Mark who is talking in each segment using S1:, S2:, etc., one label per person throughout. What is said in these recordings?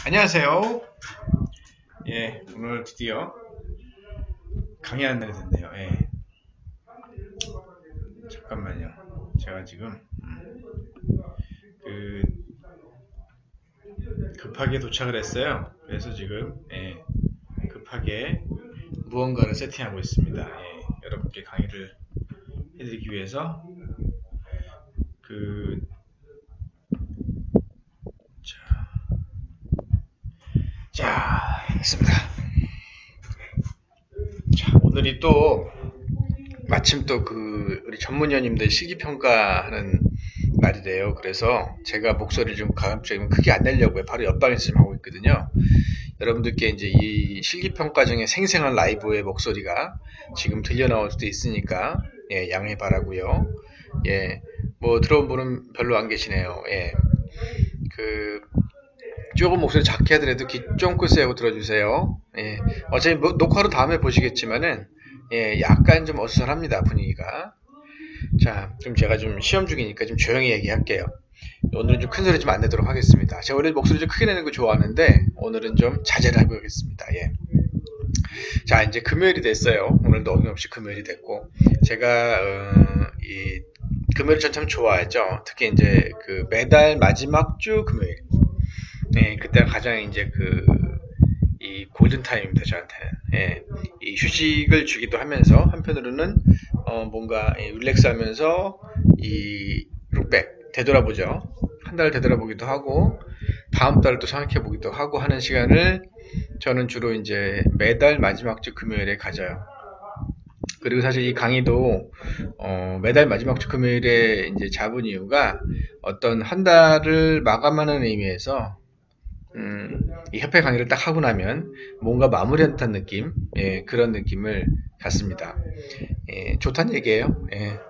S1: 안녕하세요. 예, 오늘 드디어 강의하는 날이 됐네요. 예, 잠깐만요. 제가 지금 그 급하게 도착을 했어요. 그래서 지금 급하게 무언가를 세팅하고 있습니다. 예, 여러분께 강의를 해드리기 위해서 그 자, 했습니다. 자, 오늘이 또 마침 또 우리 전문위원님들 실기평가하는 날이래요. 그래서 제가 목소리를 좀 가급적이면 크게 안 내려고요. 바로 옆방에서 지금 하고 있거든요. 여러분들께 이제 이 실기평가 중에 생생한 라이브의 목소리가 지금 들려 나올 수도 있으니까 예, 양해 바라고요. 예, 뭐 들어온 분은 별로 안 계시네요. 예, 그 조금 목소리 작게 하더라도 귀 쫑긋 세우고 들어주세요. 예, 어차피 녹화로 다음에 보시겠지만은 예, 약간 좀 어수선합니다 분위기가. 자, 좀 제가 좀 시험 중이니까 좀 조용히 얘기할게요. 오늘은 좀 큰 소리 좀 안 내도록 하겠습니다. 제가 원래 목소리 좀 크게 내는 거 좋아하는데 오늘은 좀 자제를 해보겠습니다. 예. 자, 이제 금요일이 됐어요. 오늘도 어김없이 금요일이 됐고 제가 이 금요일 전 참 좋아하죠. 특히 이제 그 매달 마지막 주 금요일. 예, 그때가 가장 이제 이 골든 타임입니다 저한테는. 예, 이 휴식을 주기도 하면서 한편으로는 뭔가 릴렉스하면서 이 룩백 되돌아보죠. 한 달을 되돌아보기도 하고 다음 달을 또 생각해 보기도 하고 하는 시간을 저는 주로 이제 매달 마지막 주 금요일에 가져요. 그리고 사실 이 강의도 매달 마지막 주 금요일에 이제 잡은 이유가 어떤 한 달을 마감하는 의미에서 이 협회 강의를 딱 하고 나면 뭔가 마무리한 듯한 느낌, 예, 그런 느낌을 갖습니다. 예, 좋다는 얘기예요. 예.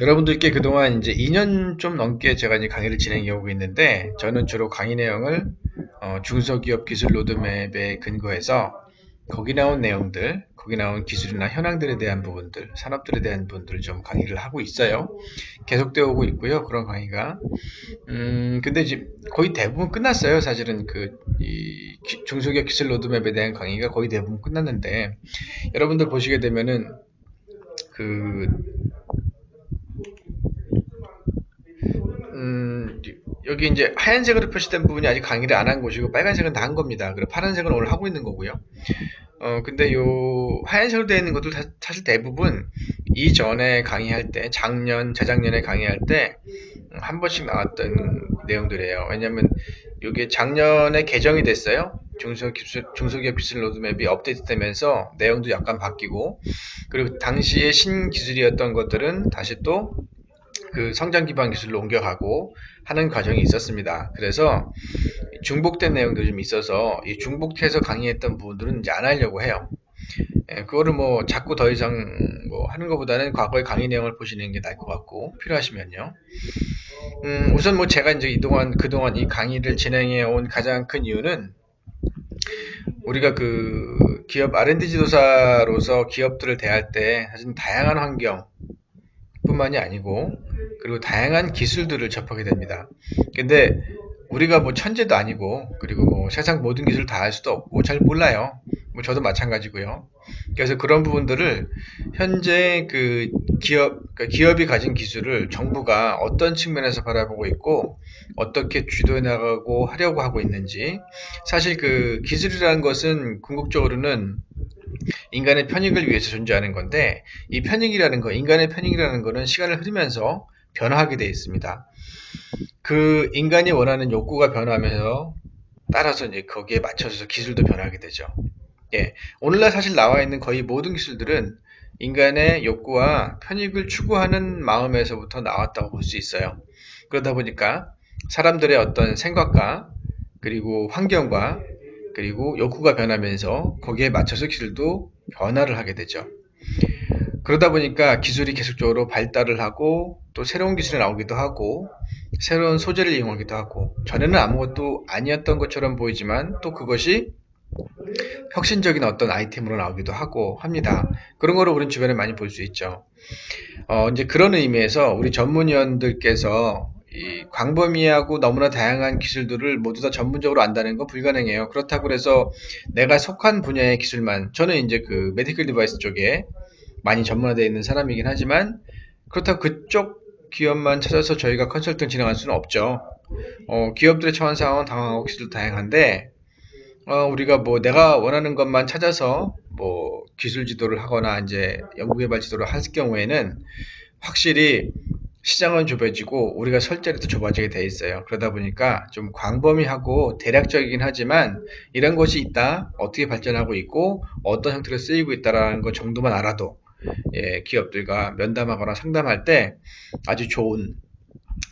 S1: 여러분들께 그동안 이제 2년 좀 넘게 제가 이제 강의를 진행해 오고 있는데, 저는 주로 강의 내용을 중소기업 기술 로드맵에 근거해서 거기 나온 내용들, 거기 나온 기술이나 현황들에 대한 부분들, 산업들에 대한 부분들을 좀 강의를 하고 있어요. 계속되어 오고 있고요. 그런 강의가. 근데 이제 거의 대부분 끝났어요. 사실은 이 중소기업 기술 로드맵에 대한 강의가 거의 대부분 끝났는데, 여러분들 보시게 되면은 그 여기 이제 하얀색으로 표시된 부분이 아직 강의를 안 한 곳이고 빨간색은 다 한 겁니다. 그리고 파란색은 오늘 하고 있는 거고요. 근데 요 하얀색으로 되어 있는 것도 사실 대부분 이전에 강의할 때, 재작년에 강의할 때 한 번씩 나왔던 내용들이에요. 왜냐면 이게 작년에 개정이 됐어요. 중소기업 기술 로드맵이 업데이트되면서 내용도 약간 바뀌고, 그리고 당시에 신기술이었던 것들은 다시 또 그 성장 기반 기술로 옮겨가고 하는 과정이 있었습니다. 그래서 중복된 내용도 좀 있어서 이 중복해서 강의했던 부분들은 이제 안 하려고 해요. 예, 그거를 뭐 자꾸 더 이상 뭐 하는 것보다는 과거의 강의 내용을 보시는 게 나을 것 같고, 필요하시면요. 우선 뭐 제가 이제 그동안 이 강의를 진행해 온 가장 큰 이유는 우리가 기업 R&D 지도사로서 기업들을 대할 때 사실 다양한 환경 뿐만이 아니고, 그리고 다양한 기술들을 접하게 됩니다. 근데 우리가 뭐 천재도 아니고, 그리고 뭐 세상 모든 기술을 다 할 수도 없고 잘 몰라요. 뭐 저도 마찬가지고요. 그래서 그런 부분들을 현재 그러니까 기업이 가진 기술을 정부가 어떤 측면에서 바라보고 있고 어떻게 주도해 나가고 하려고 하고 있는지, 사실 그 기술이라는 것은 궁극적으로는 인간의 편익을 위해서 존재하는 건데, 이 인간의 편익이라는 거는 시간을 흐르면서 변화하게 되어 있습니다. 그 인간이 원하는 욕구가 변화하면서 따라서 이제 거기에 맞춰서 기술도 변화하게 되죠. 예. 오늘날 사실 나와 있는 거의 모든 기술들은 인간의 욕구와 편익을 추구하는 마음에서부터 나왔다고 볼 수 있어요. 그러다 보니까 사람들의 어떤 생각과 그리고 환경과 그리고 욕구가 변하면서 거기에 맞춰서 기술도 변화를 하게 되죠. 그러다 보니까 기술이 계속적으로 발달을 하고 또 새로운 기술이 나오기도 하고 새로운 소재를 이용하기도 하고, 전에는 아무것도 아니었던 것처럼 보이지만 또 그것이 혁신적인 어떤 아이템으로 나오기도 하고 합니다. 그런 거를 우리는 주변에 많이 볼 수 있죠. 이제 그런 의미에서 우리 전문위원들께서 이 광범위하고 너무나 다양한 기술들을 모두 다 전문적으로 안다는 건 불가능해요. 그렇다고 해서 내가 속한 분야의 기술만, 저는 이제 그 메디컬 디바이스 쪽에 많이 전문화되어 있는 사람이긴 하지만 그렇다고 그쪽 기업만 찾아서 저희가 컨설팅 진행할 수는 없죠. 기업들의 처한 상황은 당황하고 기술도 다양한데 우리가 뭐 내가 원하는 것만 찾아서 뭐 기술 지도를 하거나 이제 연구개발 지도를 할 경우에는 확실히 시장은 좁아지고 우리가 설 자리도 좁아지게 돼 있어요. 그러다 보니까 좀 광범위하고 대략적이긴 하지만 이런 것이 있다, 어떻게 발전하고 있고 어떤 형태로 쓰이고 있다라는 것 정도만 알아도 기업들과 면담하거나 상담할 때 아주 좋은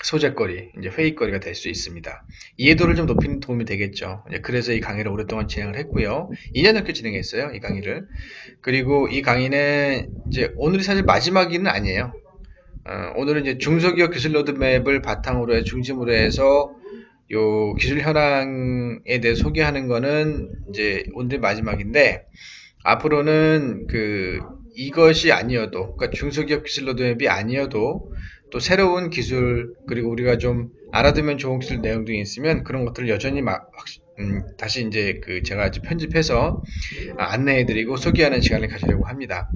S1: 소재거리, 이제 회의거리가 될 수 있습니다. 이해도를 좀 높이는 도움이 되겠죠. 그래서 이 강의를 오랫동안 진행을 했고요. 2년 넘게 진행했어요, 이 강의를. 그리고 이 강의는 이제 오늘이 사실 마지막이는 아니에요. 오늘은 이제 중소기업 기술 로드맵을 바탕으로 중심으로 해서 요 기술 현황에 대해 소개하는 거는 이제 오늘이 마지막인데 앞으로는 이것이 아니어도, 그러니까 중소기업 기술 로드맵이 아니어도 또 새로운 기술, 그리고 우리가 좀 알아두면 좋은 기술 내용 등이 있으면 그런 것들을 여전히 다시 이제 제가 편집해서 안내해드리고 소개하는 시간을 가지려고 합니다.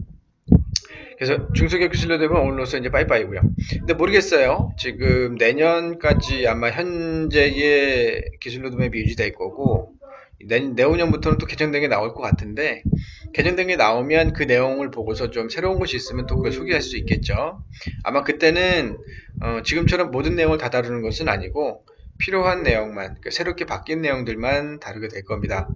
S1: 그래서 중소기업 기술 로드맵은 오늘로서 이제 빠이빠이고요. 근데 모르겠어요. 지금 내년까지 아마 현재의 기술 로드맵이 유지될 거고 내후년부터는 또 개정된 게 나올 것 같은데 개정된 게 나오면 그 내용을 보고서 좀 새로운 것이 있으면 또 그걸 소개할 수 있겠죠. 아마 그때는 지금처럼 모든 내용을 다 다루는 것은 아니고 필요한 내용만, 그러니까 새롭게 바뀐 내용들만 다루게 될 겁니다.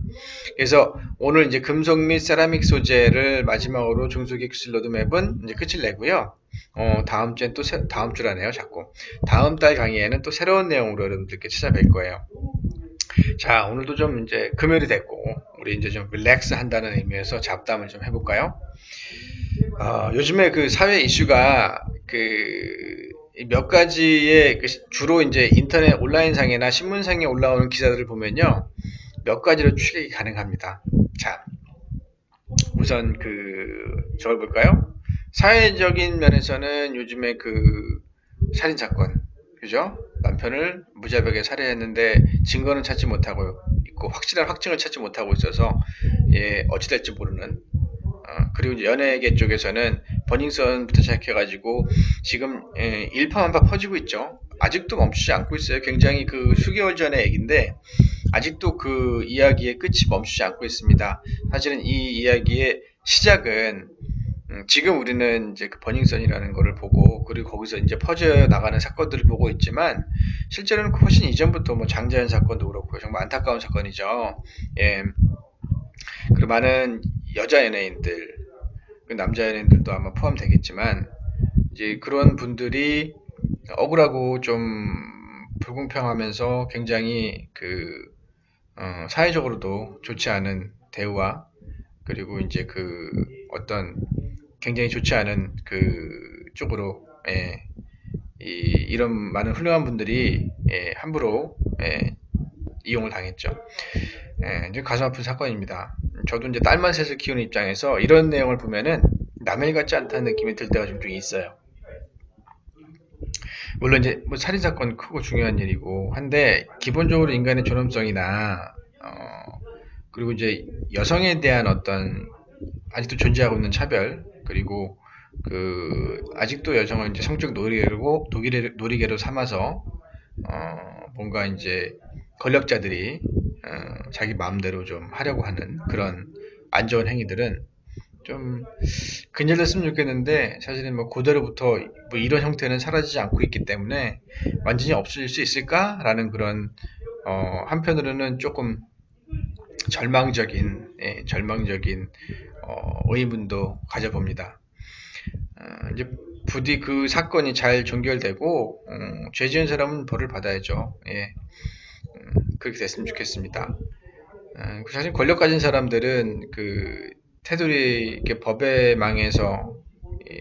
S1: 그래서 오늘 이제 금속 및 세라믹 소재를 마지막으로 중소기업 기술 로드맵은 이제 끝을 내고요. 다음 주엔 또 다음 주라네요, 자꾸. 다음 달 강의에는 또 새로운 내용으로 여러분들께 찾아뵐 거예요. 자, 오늘도 좀 이제 금요일이 됐고 우리 이제 좀 릴렉스 한다는 의미에서 잡담을 좀 해볼까요? 요즘에 사회 이슈가 몇 가지의 주로 이제 인터넷 온라인상이나 신문상에 올라오는 기사들을 보면요, 몇 가지로 추격이 가능합니다. 자, 우선 저걸 볼까요? 사회적인 면에서는 요즘에 살인 사건, 그죠? 남편을 무자백에 살해했는데 증거는 찾지 못하고 있고 확실한 확증을 찾지 못하고 있어서 어찌 될지 모르는. 그리고 이제 연예계 쪽에서는 버닝썬부터 시작해가지고 지금 일파만파 퍼지고 있죠. 아직도 멈추지 않고 있어요. 굉장히 수개월 전의 얘기인데 아직도 그 이야기의 끝이 멈추지 않고 있습니다. 사실은 이 이야기의 시작은 지금 우리는 이제 버닝썬이라는 거를 보고 그리고 거기서 이제 퍼져 나가는 사건들을 보고 있지만 실제로는 훨씬 이전부터 뭐 장자연 사건도 그렇고 정말 안타까운 사건이죠. 그리고 많은 여자 연예인들, 남자 연예인들도 아마 포함되겠지만 이제 그런 분들이 억울하고 좀 불공평하면서 굉장히 사회적으로도 좋지 않은 대우와 그리고 이제 어떤 굉장히 좋지 않은 쪽으로 이런 많은 훌륭한 분들이 함부로 이용을 당했죠. 이제 가슴 아픈 사건입니다. 저도 이제 딸만 셋을 키우는 입장에서 이런 내용을 보면은 남의 일 같지 않다는 느낌이 들 때가 종종 있어요. 물론 이제 뭐 살인 사건 크고 중요한 일이고 한데 기본적으로 인간의 존엄성이나 그리고 이제 여성에 대한 어떤 아직도 존재하고 있는 차별, 그리고 아직도 여성을 이제 성적 놀이개로 삼아서 뭔가 이제 권력자들이 자기 마음대로 좀 하려고 하는 그런 안 좋은 행위들은 좀 근절됐으면 좋겠는데 사실은 뭐 그대로부터 뭐 이런 형태는 사라지지 않고 있기 때문에 완전히 없어질 수 있을까라는 그런 한편으로는 조금 절망적인 의문도 가져봅니다. 이제 부디 그 사건이 잘 종결되고 죄 지은 사람은 벌을 받아야죠. 그렇게 됐으면 좋겠습니다. 사실 권력 가진 사람들은 테두리 이렇게 법의 망에서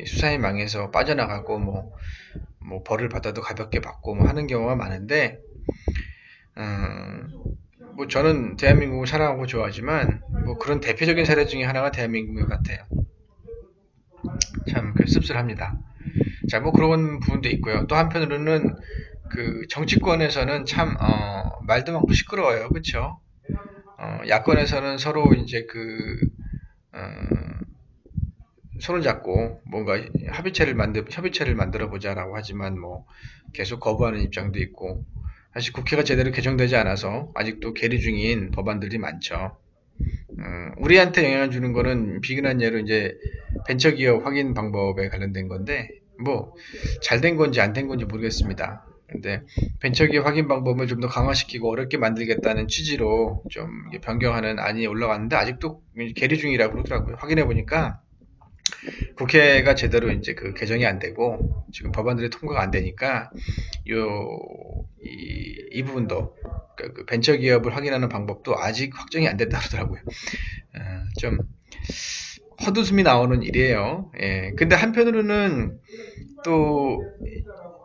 S1: 수사의 망에서 빠져나가고 뭐 벌을 받아도 가볍게 받고 뭐 하는 경우가 많은데 뭐 저는 대한민국을 사랑하고 좋아하지만 뭐 그런 대표적인 사례 중에 하나가 대한민국 같아요. 참 씁쓸합니다. 자, 뭐 그런 부분도 있고요. 또 한편으로는 그 정치권에서는 참 말도 많고 시끄러워요, 그렇죠? 야권에서는 서로 이제 어, 손을 잡고 뭔가 협의체를 만들어 보자라고 하지만 뭐 계속 거부하는 입장도 있고, 사실 국회가 제대로 개정되지 않아서 아직도 계류 중인 법안들이 많죠. 우리한테 영향을 주는 거는 비근한 예로 이제 벤처기업 확인 방법에 관련된 건데, 뭐 잘 된 건지 안 된 건지 모르겠습니다. 근데 벤처기업 확인 방법을 좀 더 강화시키고 어렵게 만들겠다는 취지로 좀 변경하는 안이 올라왔는데 아직도 계류 중이라고 그러더라고요. 확인해 보니까 국회가 제대로 이제 그 개정이 안 되고 지금 법안들이 통과가 안 되니까 이 부분도, 그러니까 그 벤처기업을 확인하는 방법도 아직 확정이 안 됐다 그러더라고요. 좀 헛웃음이 나오는 일이에요. 예. 근데 한편으로는 또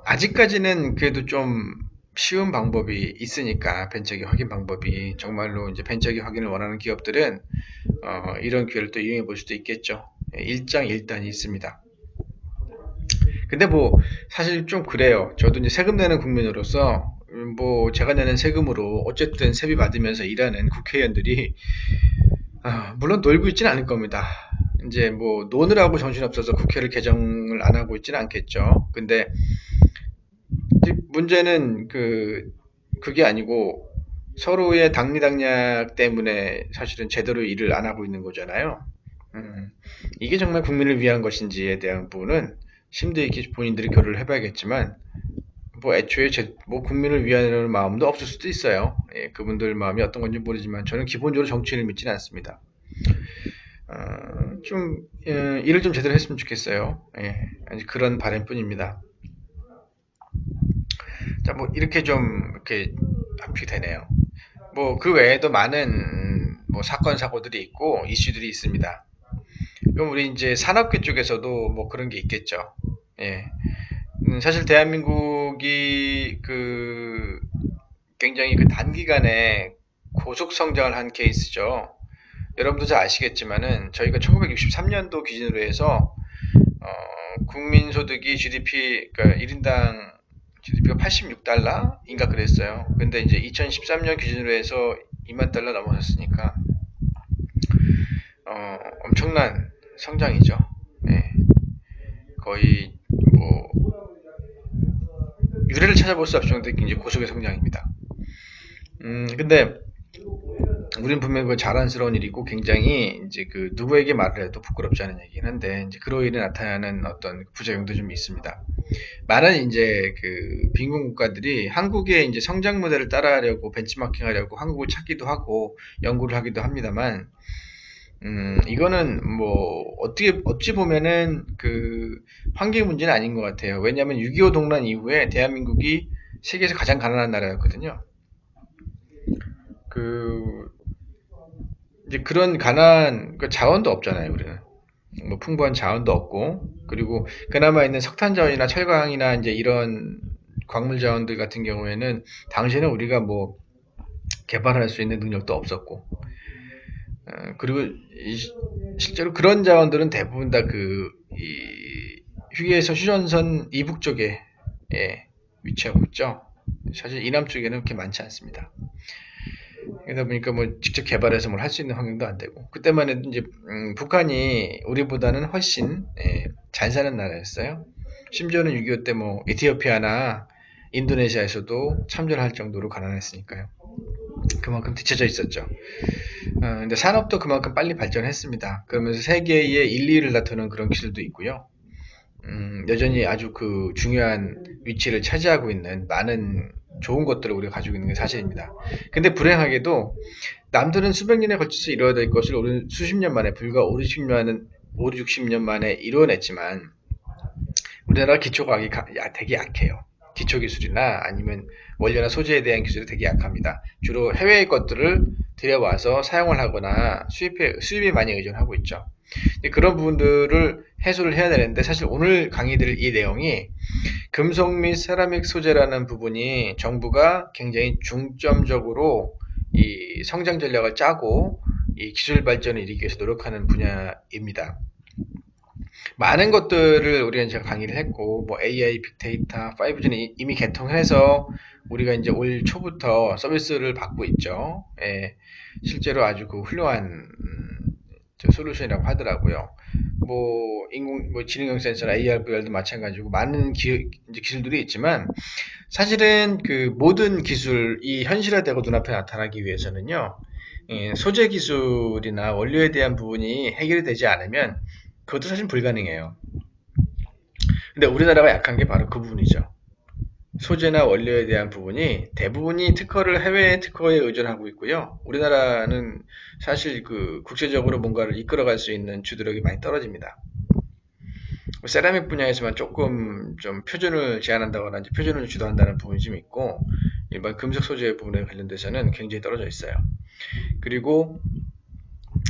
S1: 아직까지는 그래도 좀 쉬운 방법이 있으니까, 벤처기업 확인 방법이 정말로 이제 벤처기업 확인을 원하는 기업들은 이런 기회를 또 이용해 볼 수도 있겠죠. 예, 일장일단이 있습니다. 근데 뭐 사실 좀 그래요. 저도 이제 세금 내는 국민으로서 뭐 제가 내는 세금으로 어쨌든 세비 받으면서 일하는 국회의원들이 물론 놀고 있지는 않을 겁니다. 이제 뭐 노느라고 정신없어서 국회를 개정을 안 하고 있지는 않겠죠. 근데 이제 문제는 그게 아니고 서로의 당리당략 때문에 사실은 제대로 일을 안 하고 있는 거잖아요. 이게 정말 국민을 위한 것인지에 대한 부분은 심도 있게 본인들이 교류를 해봐야겠지만, 뭐 애초에 뭐 국민을 위하는 마음도 없을 수도 있어요. 예, 그분들 마음이 어떤 건지 모르지만 저는 기본적으로 정치인을 믿지는 않습니다. 일을 좀 제대로 했으면 좋겠어요. 예, 그런 바람뿐입니다. 자, 뭐 이렇게 좀 이렇게 압축이 되네요. 뭐 그 외에도 많은 뭐 사건 사고들이 있고 이슈들이 있습니다. 그럼 우리 이제 산업계 쪽에서도 뭐 그런 게 있겠죠. 예. 사실 대한민국이 굉장히 단기간에 고속 성장을 한 케이스죠. 여러분도 잘 아시겠지만은 저희가 1963년도 기준으로 해서 국민소득이 GDP, 그러니까 1인당 GDP가 86달러인가 그랬어요. 근데 이제 2013년 기준으로 해서 2만 달러 넘어섰으니까 엄청난 성장이죠. 네. 거의 뭐 유례를 찾아볼 수 없을 정도의 굉장히 고속의 성장입니다. 근데 우린 분명히 그 자랑스러운 일이고 굉장히 이제 누구에게 말을 해도 부끄럽지 않은 얘기긴 한데, 이제 그로 인해 나타나는 어떤 부작용도 좀 있습니다. 많은 이제 빈곤 국가들이 한국의 이제 성장 모델을 따라하려고 벤치마킹하려고 한국을 찾기도 하고 연구를 하기도 합니다만, 이거는 뭐 어찌 보면은 환경 문제는 아닌 것 같아요. 왜냐하면 6.25 동란 이후에 대한민국이 세계에서 가장 가난한 나라였거든요. 이제 그런 가난 자원도 없잖아요, 우리는. 뭐 풍부한 자원도 없고, 그리고 그나마 있는 석탄 자원이나 철강이나 이제 이런 광물 자원들 같은 경우에는 당시에는 우리가 뭐 개발할 수 있는 능력도 없었고, 그리고 실제로 그런 자원들은 대부분 다 휴게소 휴전선 이북 쪽에 위치하고 있죠. 사실 이남 쪽에는 그렇게 많지 않습니다. 그러다 보니까 뭐 직접 개발해서 뭘 할 수 있는 환경도 안 되고, 그때만 해도 이제 북한이 우리보다는 훨씬 잘 사는 나라였어요. 심지어는 6.25 때 뭐 에티오피아나 인도네시아에서도 참전할 정도로 가난했으니까요. 그만큼 뒤쳐져 있었죠. 근데 산업도 그만큼 빨리 발전했습니다. 그러면서 세계의 1, 2위를 다투는 그런 기술도 있고요. 여전히 아주 중요한 위치를 차지하고 있는 많은 좋은 것들을 우리가 가지고 있는 게 사실입니다. 근데 불행하게도 남들은 수백 년에 걸쳐서 이루어야 될 것을 우리는 수십 년 만에, 불과 5, 60년 만에 이루어냈지만, 우리나라 기초과학이 되게 약해요. 기초기술이나 아니면 원료나 소재에 대한 기술이 되게 약합니다. 주로 해외의 것들을 들여와서 사용을 하거나 수입에 많이 의존하고 있죠. 그런 부분들을 해소를 해야 되는데, 사실 오늘 강의드릴 이 내용이 금속 및 세라믹 소재라는 부분이 정부가 굉장히 중점적으로 이 성장 전략을 짜고 이 기술 발전을 일으키기 위해서 노력하는 분야입니다. 많은 것들을 우리가 이제 강의를 했고, 뭐 AI, 빅데이터, 5G는 이미 개통해서 우리가 이제 올 초부터 서비스를 받고 있죠. 예, 실제로 아주 그 훌륭한 저 솔루션이라고 하더라고요. 뭐 지능형 센서나 AR, VR도 마찬가지고 많은 이제 기술들이 있지만 사실은 그 모든 기술이 현실화되고 눈앞에 나타나기 위해서는요, 소재 기술이나 원료에 대한 부분이 해결이 되지 않으면 그것도 사실 불가능해요. 근데 우리나라가 약한 게 바로 그 부분이죠. 소재나 원료에 대한 부분이 대부분이 해외 특허에 의존하고 있고요. 우리나라는 사실 그 국제적으로 뭔가를 이끌어갈 수 있는 주도력이 많이 떨어집니다. 세라믹 분야에서만 조금 좀 표준을 제한한다거나 이제 표준을 주도한다는 부분이 좀 있고, 일반 금속 소재 부분에 관련돼서는 굉장히 떨어져 있어요. 그리고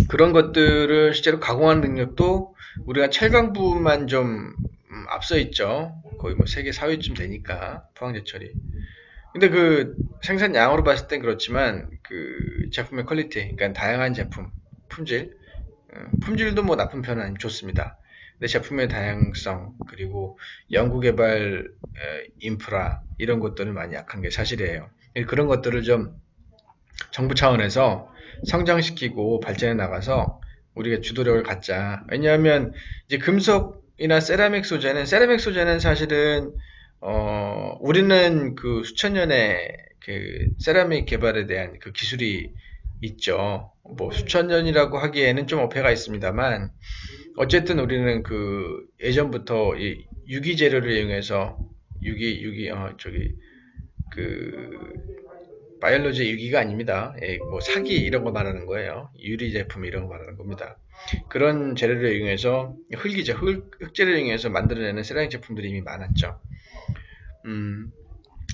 S1: 그런 것들을 실제로 가공하는 능력도 우리가 철강 부분만 좀 앞서 있죠. 거의 뭐 세계 4위쯤 되니까 포항제철이. 근데 그 생산량으로 봤을 땐 그렇지만 그 제품의 퀄리티, 그러니까 다양한 제품, 품질도 뭐 나쁜 편은 아니고 좋습니다. 근데 제품의 다양성, 그리고 연구개발 인프라 이런 것들은 많이 약한 게 사실이에요. 그런 것들을 좀 정부 차원에서 성장시키고 발전해 나가서 우리가 주도력을 갖자. 왜냐하면 이제 금속이나 세라믹 소재는 사실은 우리는 그 수천 년의 그 세라믹 개발에 대한 그 기술이 있죠. 뭐 수천 년이라고 하기에는 좀 어폐가 있습니다만 어쨌든 우리는 그 예전부터 이 유기 재료를 이용해서 그 바이올로지 유기가 아닙니다. 예, 뭐 사기 이런 거 말하는 거예요. 유리 제품 이런 거 말하는 겁니다. 그런 재료를 이용해서 흑재료를 이용해서 만들어내는 세라믹 제품들이 이미 많았죠.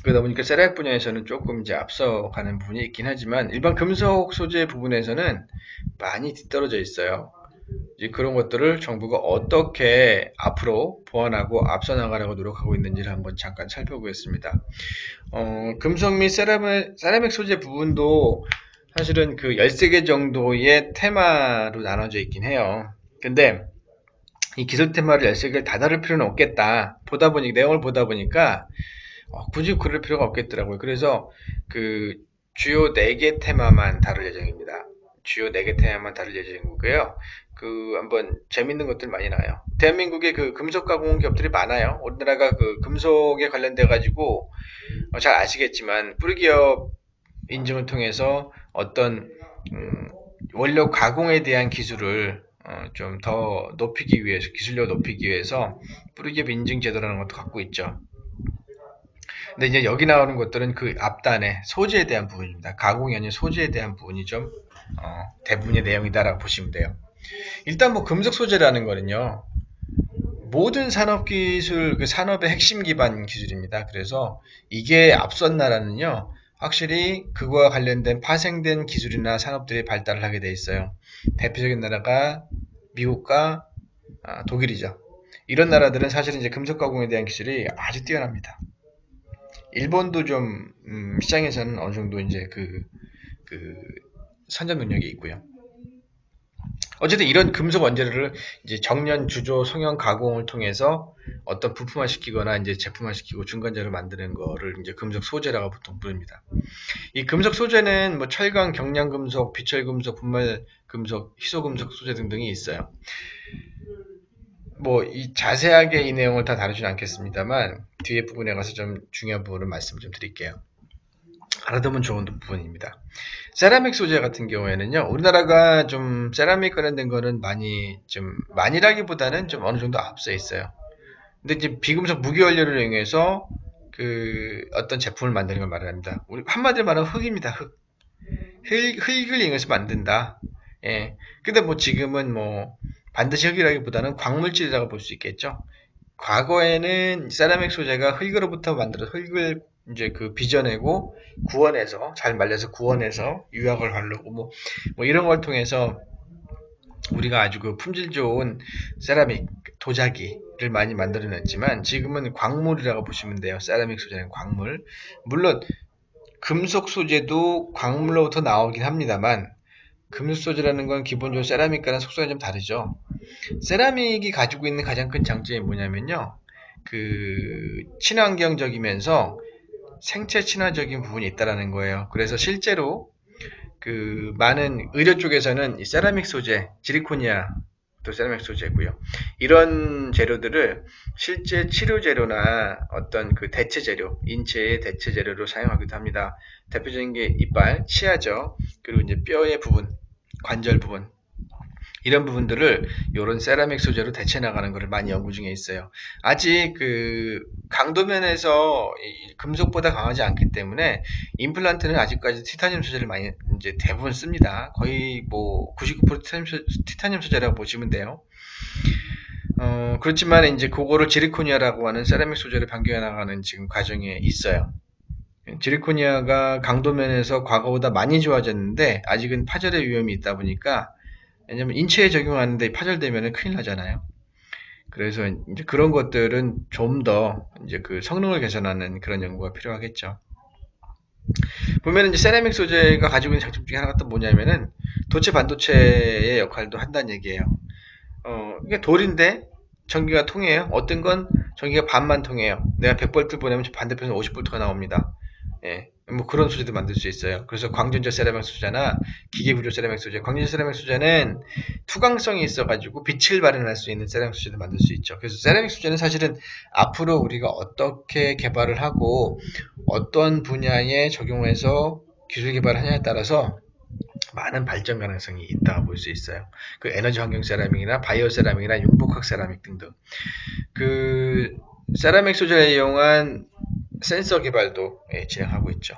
S1: 그러다 보니까 세라믹 분야에서는 조금 이제 앞서가는 부분이 있긴 하지만 일반 금속 소재 부분에서는 많이 뒤떨어져 있어요. 이제 그런 것들을 정부가 어떻게 앞으로 보완하고 앞서 나가려고 노력하고 있는지를 한번 잠깐 살펴보겠습니다. 금속 및 세라믹 소재 부분도 사실은 그 13개 정도의 테마로 나눠져 있긴 해요. 근데 이 기술 테마를 13개를 다 다룰 필요는 없겠다. 내용을 보다 보니까 굳이 그럴 필요가 없겠더라고요. 그래서 그 주요 4개 테마만 다룰 예정입니다. 주요 4개 테마만 다룰 예정이고요. 그 한번 재밌는 것들 많이 나와요. 대한민국에 그 금속 가공 기업들이 많아요. 우리나라가 그 금속에 관련돼 가지고 잘 아시겠지만 뿌리기업 인증을 통해서 어떤 원료 가공에 대한 기술을 좀 더 높이기 위해서, 기술력을 높이기 위해서 뿌리기업 인증 제도라는 것도 갖고 있죠. 근데 이제 여기 나오는 것들은 그 앞단에 소재에 대한 부분입니다. 가공이 아닌 소재에 대한 부분이 좀 대부분의 내용이다라고 보시면 돼요. 일단 뭐 금속 소재라는 거는요, 모든 산업 기술, 그 산업의 핵심 기반 기술입니다. 그래서 이게 앞선 나라는요, 확실히 그거와 관련된 파생된 기술이나 산업들이 발달을 하게 돼 있어요. 대표적인 나라가 미국과 독일이죠. 이런 나라들은 사실은 이제 금속 가공에 대한 기술이 아주 뛰어납니다. 일본도 좀 시장에서는 어느 정도 이제 그 선점 능력이 있고요. 어쨌든 이런 금속 원재료를 이제 정년, 주조, 성형 가공을 통해서 어떤 부품화 시키거나 이제 제품화 시키고 중간재료 만드는 거를 이제 금속 소재라고 보통 부릅니다. 이 금속 소재는 뭐 철강, 경량금속, 비철금속, 분말금속, 희소금속 소재 등등이 있어요. 뭐 이 자세하게 이 내용을 다 다루진 않겠습니다만 뒤에 부분에 가서 좀 중요한 부분을 말씀 좀 드릴게요. 알아두면 좋은 부분입니다. 세라믹 소재 같은 경우에는요, 우리나라가 좀 세라믹 관련된 거는 많이라기보다는 좀 어느 정도 앞서 있어요. 근데 이제 비금속 무기원료를 이용해서 그 어떤 제품을 만드는 걸 말합니다. 우리 한마디로 말하면 흙입니다. 흙을 이용해서 만든다. 예. 근데 뭐 지금은 뭐 반드시 흙이라기보다는 광물질이라고 볼 수 있겠죠. 과거에는 세라믹 소재가 흙으로부터 만들어서 흙을 이제 그 빚어내고 구원해서 잘 말려서 구원해서 유약을 바르고 뭐 이런 걸 통해서 우리가 아주 그 품질 좋은 세라믹 도자기를 많이 만들어냈지만 지금은 광물이라고 보시면 돼요. 세라믹 소재는 광물. 물론 금속 소재도 광물로부터 나오긴 합니다만 금속 소재라는 건 기본적으로 세라믹과는 속성이 좀 다르죠. 세라믹이 가지고 있는 가장 큰 장점이 뭐냐면요. 그 친환경적이면서 생체 친화적인 부분이 있다라는 거예요. 그래서 실제로 그 많은 의료 쪽에서는 이 세라믹 소재, 지리코니아 또 세라믹 소재고요. 이런 재료들을 실제 치료 재료나 어떤 그 대체 재료, 인체의 대체 재료로 사용하기도 합니다. 대표적인 게 이빨, 치아죠. 그리고 이제 뼈의 부분, 관절 부분, 이런 부분들을 이런 세라믹 소재로 대체 나가는 것을 많이 연구 중에 있어요. 아직 그 강도면에서 금속보다 강하지 않기 때문에 임플란트는 아직까지 티타늄 소재를 많이 이제 대부분 씁니다. 거의 뭐 99% 티타늄 소재라고 보시면 돼요. 그렇지만 이제 그거를 지리코니아라고 하는 세라믹 소재로 변경해 나가는 지금 과정에 있어요. 지리코니아가 강도면에서 과거보다 많이 좋아졌는데 아직은 파절의 위험이 있다 보니까, 왜냐면 인체에 적용하는데 파절되면 큰일 나잖아요. 그래서 이제 그런 것들은 좀 더 이제 그 성능을 개선하는 그런 연구가 필요하겠죠. 보면 이제 세라믹 소재가 가지고 있는 장점 중에 하나가 또 뭐냐면은 도체 반도체의 역할도 한다는 얘기예요. 이게 돌인데 전기가 통해요. 어떤 건 전기가 반만 통해요. 내가 100V 보내면 반대편에서 50V가 나옵니다. 예, 뭐 그런 소재도 만들 수 있어요. 그래서 광전자 세라믹 소재나 기계구조 세라믹 소재, 광전자 세라믹 소재는 투광성이 있어가지고 빛을 발현할 수 있는 세라믹 소재도 만들 수 있죠. 그래서 세라믹 소재는 사실은 앞으로 우리가 어떻게 개발을 하고 어떤 분야에 적용해서 기술 개발하냐에 따라서 많은 발전 가능성이 있다고 볼 수 있어요. 그 에너지 환경 세라믹이나 바이오 세라믹이나 융복학 세라믹 등등. 그 세라믹 소재를 이용한 센서 개발도 진행하고 있죠.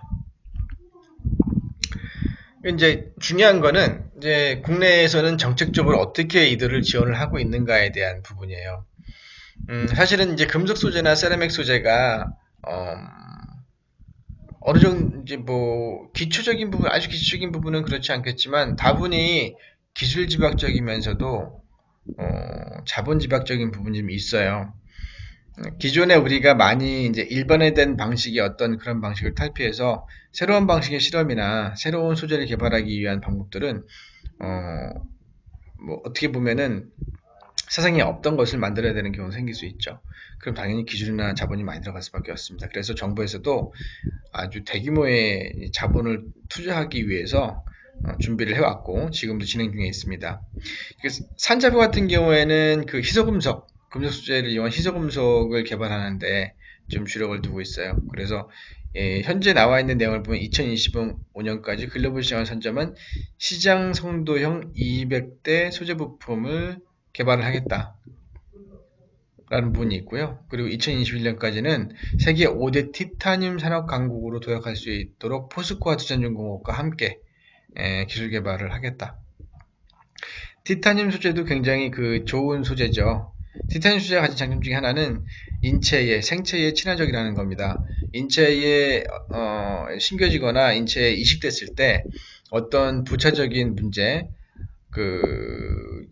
S1: 이제 중요한 거는 이제 국내에서는 정책적으로 어떻게 이들을 지원을 하고 있는가에 대한 부분이에요. 사실은 이제 금속 소재나 세라믹 소재가 어느 정도 이제 뭐 기초적인 부분, 아주 기초적인 부분은 그렇지 않겠지만 다분히 기술 집약적이면서도 자본 집약적인 부분이 좀 있어요. 기존에 우리가 많이 이제 일반화된 방식의 어떤 그런 방식을 탈피해서 새로운 방식의 실험이나 새로운 소재를 개발하기 위한 방법들은 뭐 어떻게 보면은 세상에 없던 것을 만들어야 되는 경우가 생길 수 있죠. 그럼 당연히 기술이나 자본이 많이 들어갈 수밖에 없습니다. 그래서 정부에서도 아주 대규모의 자본을 투자하기 위해서 준비를 해왔고 지금도 진행 중에 있습니다. 산자부 같은 경우에는 그 희소금속, 금속 소재를 이용한 희소금속을 개발하는데 좀 주력을 두고 있어요. 그래서 현재 나와 있는 내용을 보면 2025년까지 글로벌 시장을 선점한 시장 성도형 200대 소재 부품을 개발을 하겠다 라는 부분이 있고요. 그리고 2021년까지는 세계 5대 티타늄 산업 강국으로 도약할 수 있도록 포스코와 두산중공업과 함께 기술 개발을 하겠다. 티타늄 소재도 굉장히 그 좋은 소재죠. 티타늄 소재가 가진 장점 중에 하나는 인체에, 생체에 친화적이라는 겁니다. 인체에 심겨지거나 인체에 이식됐을 때 어떤 부차적인 문제,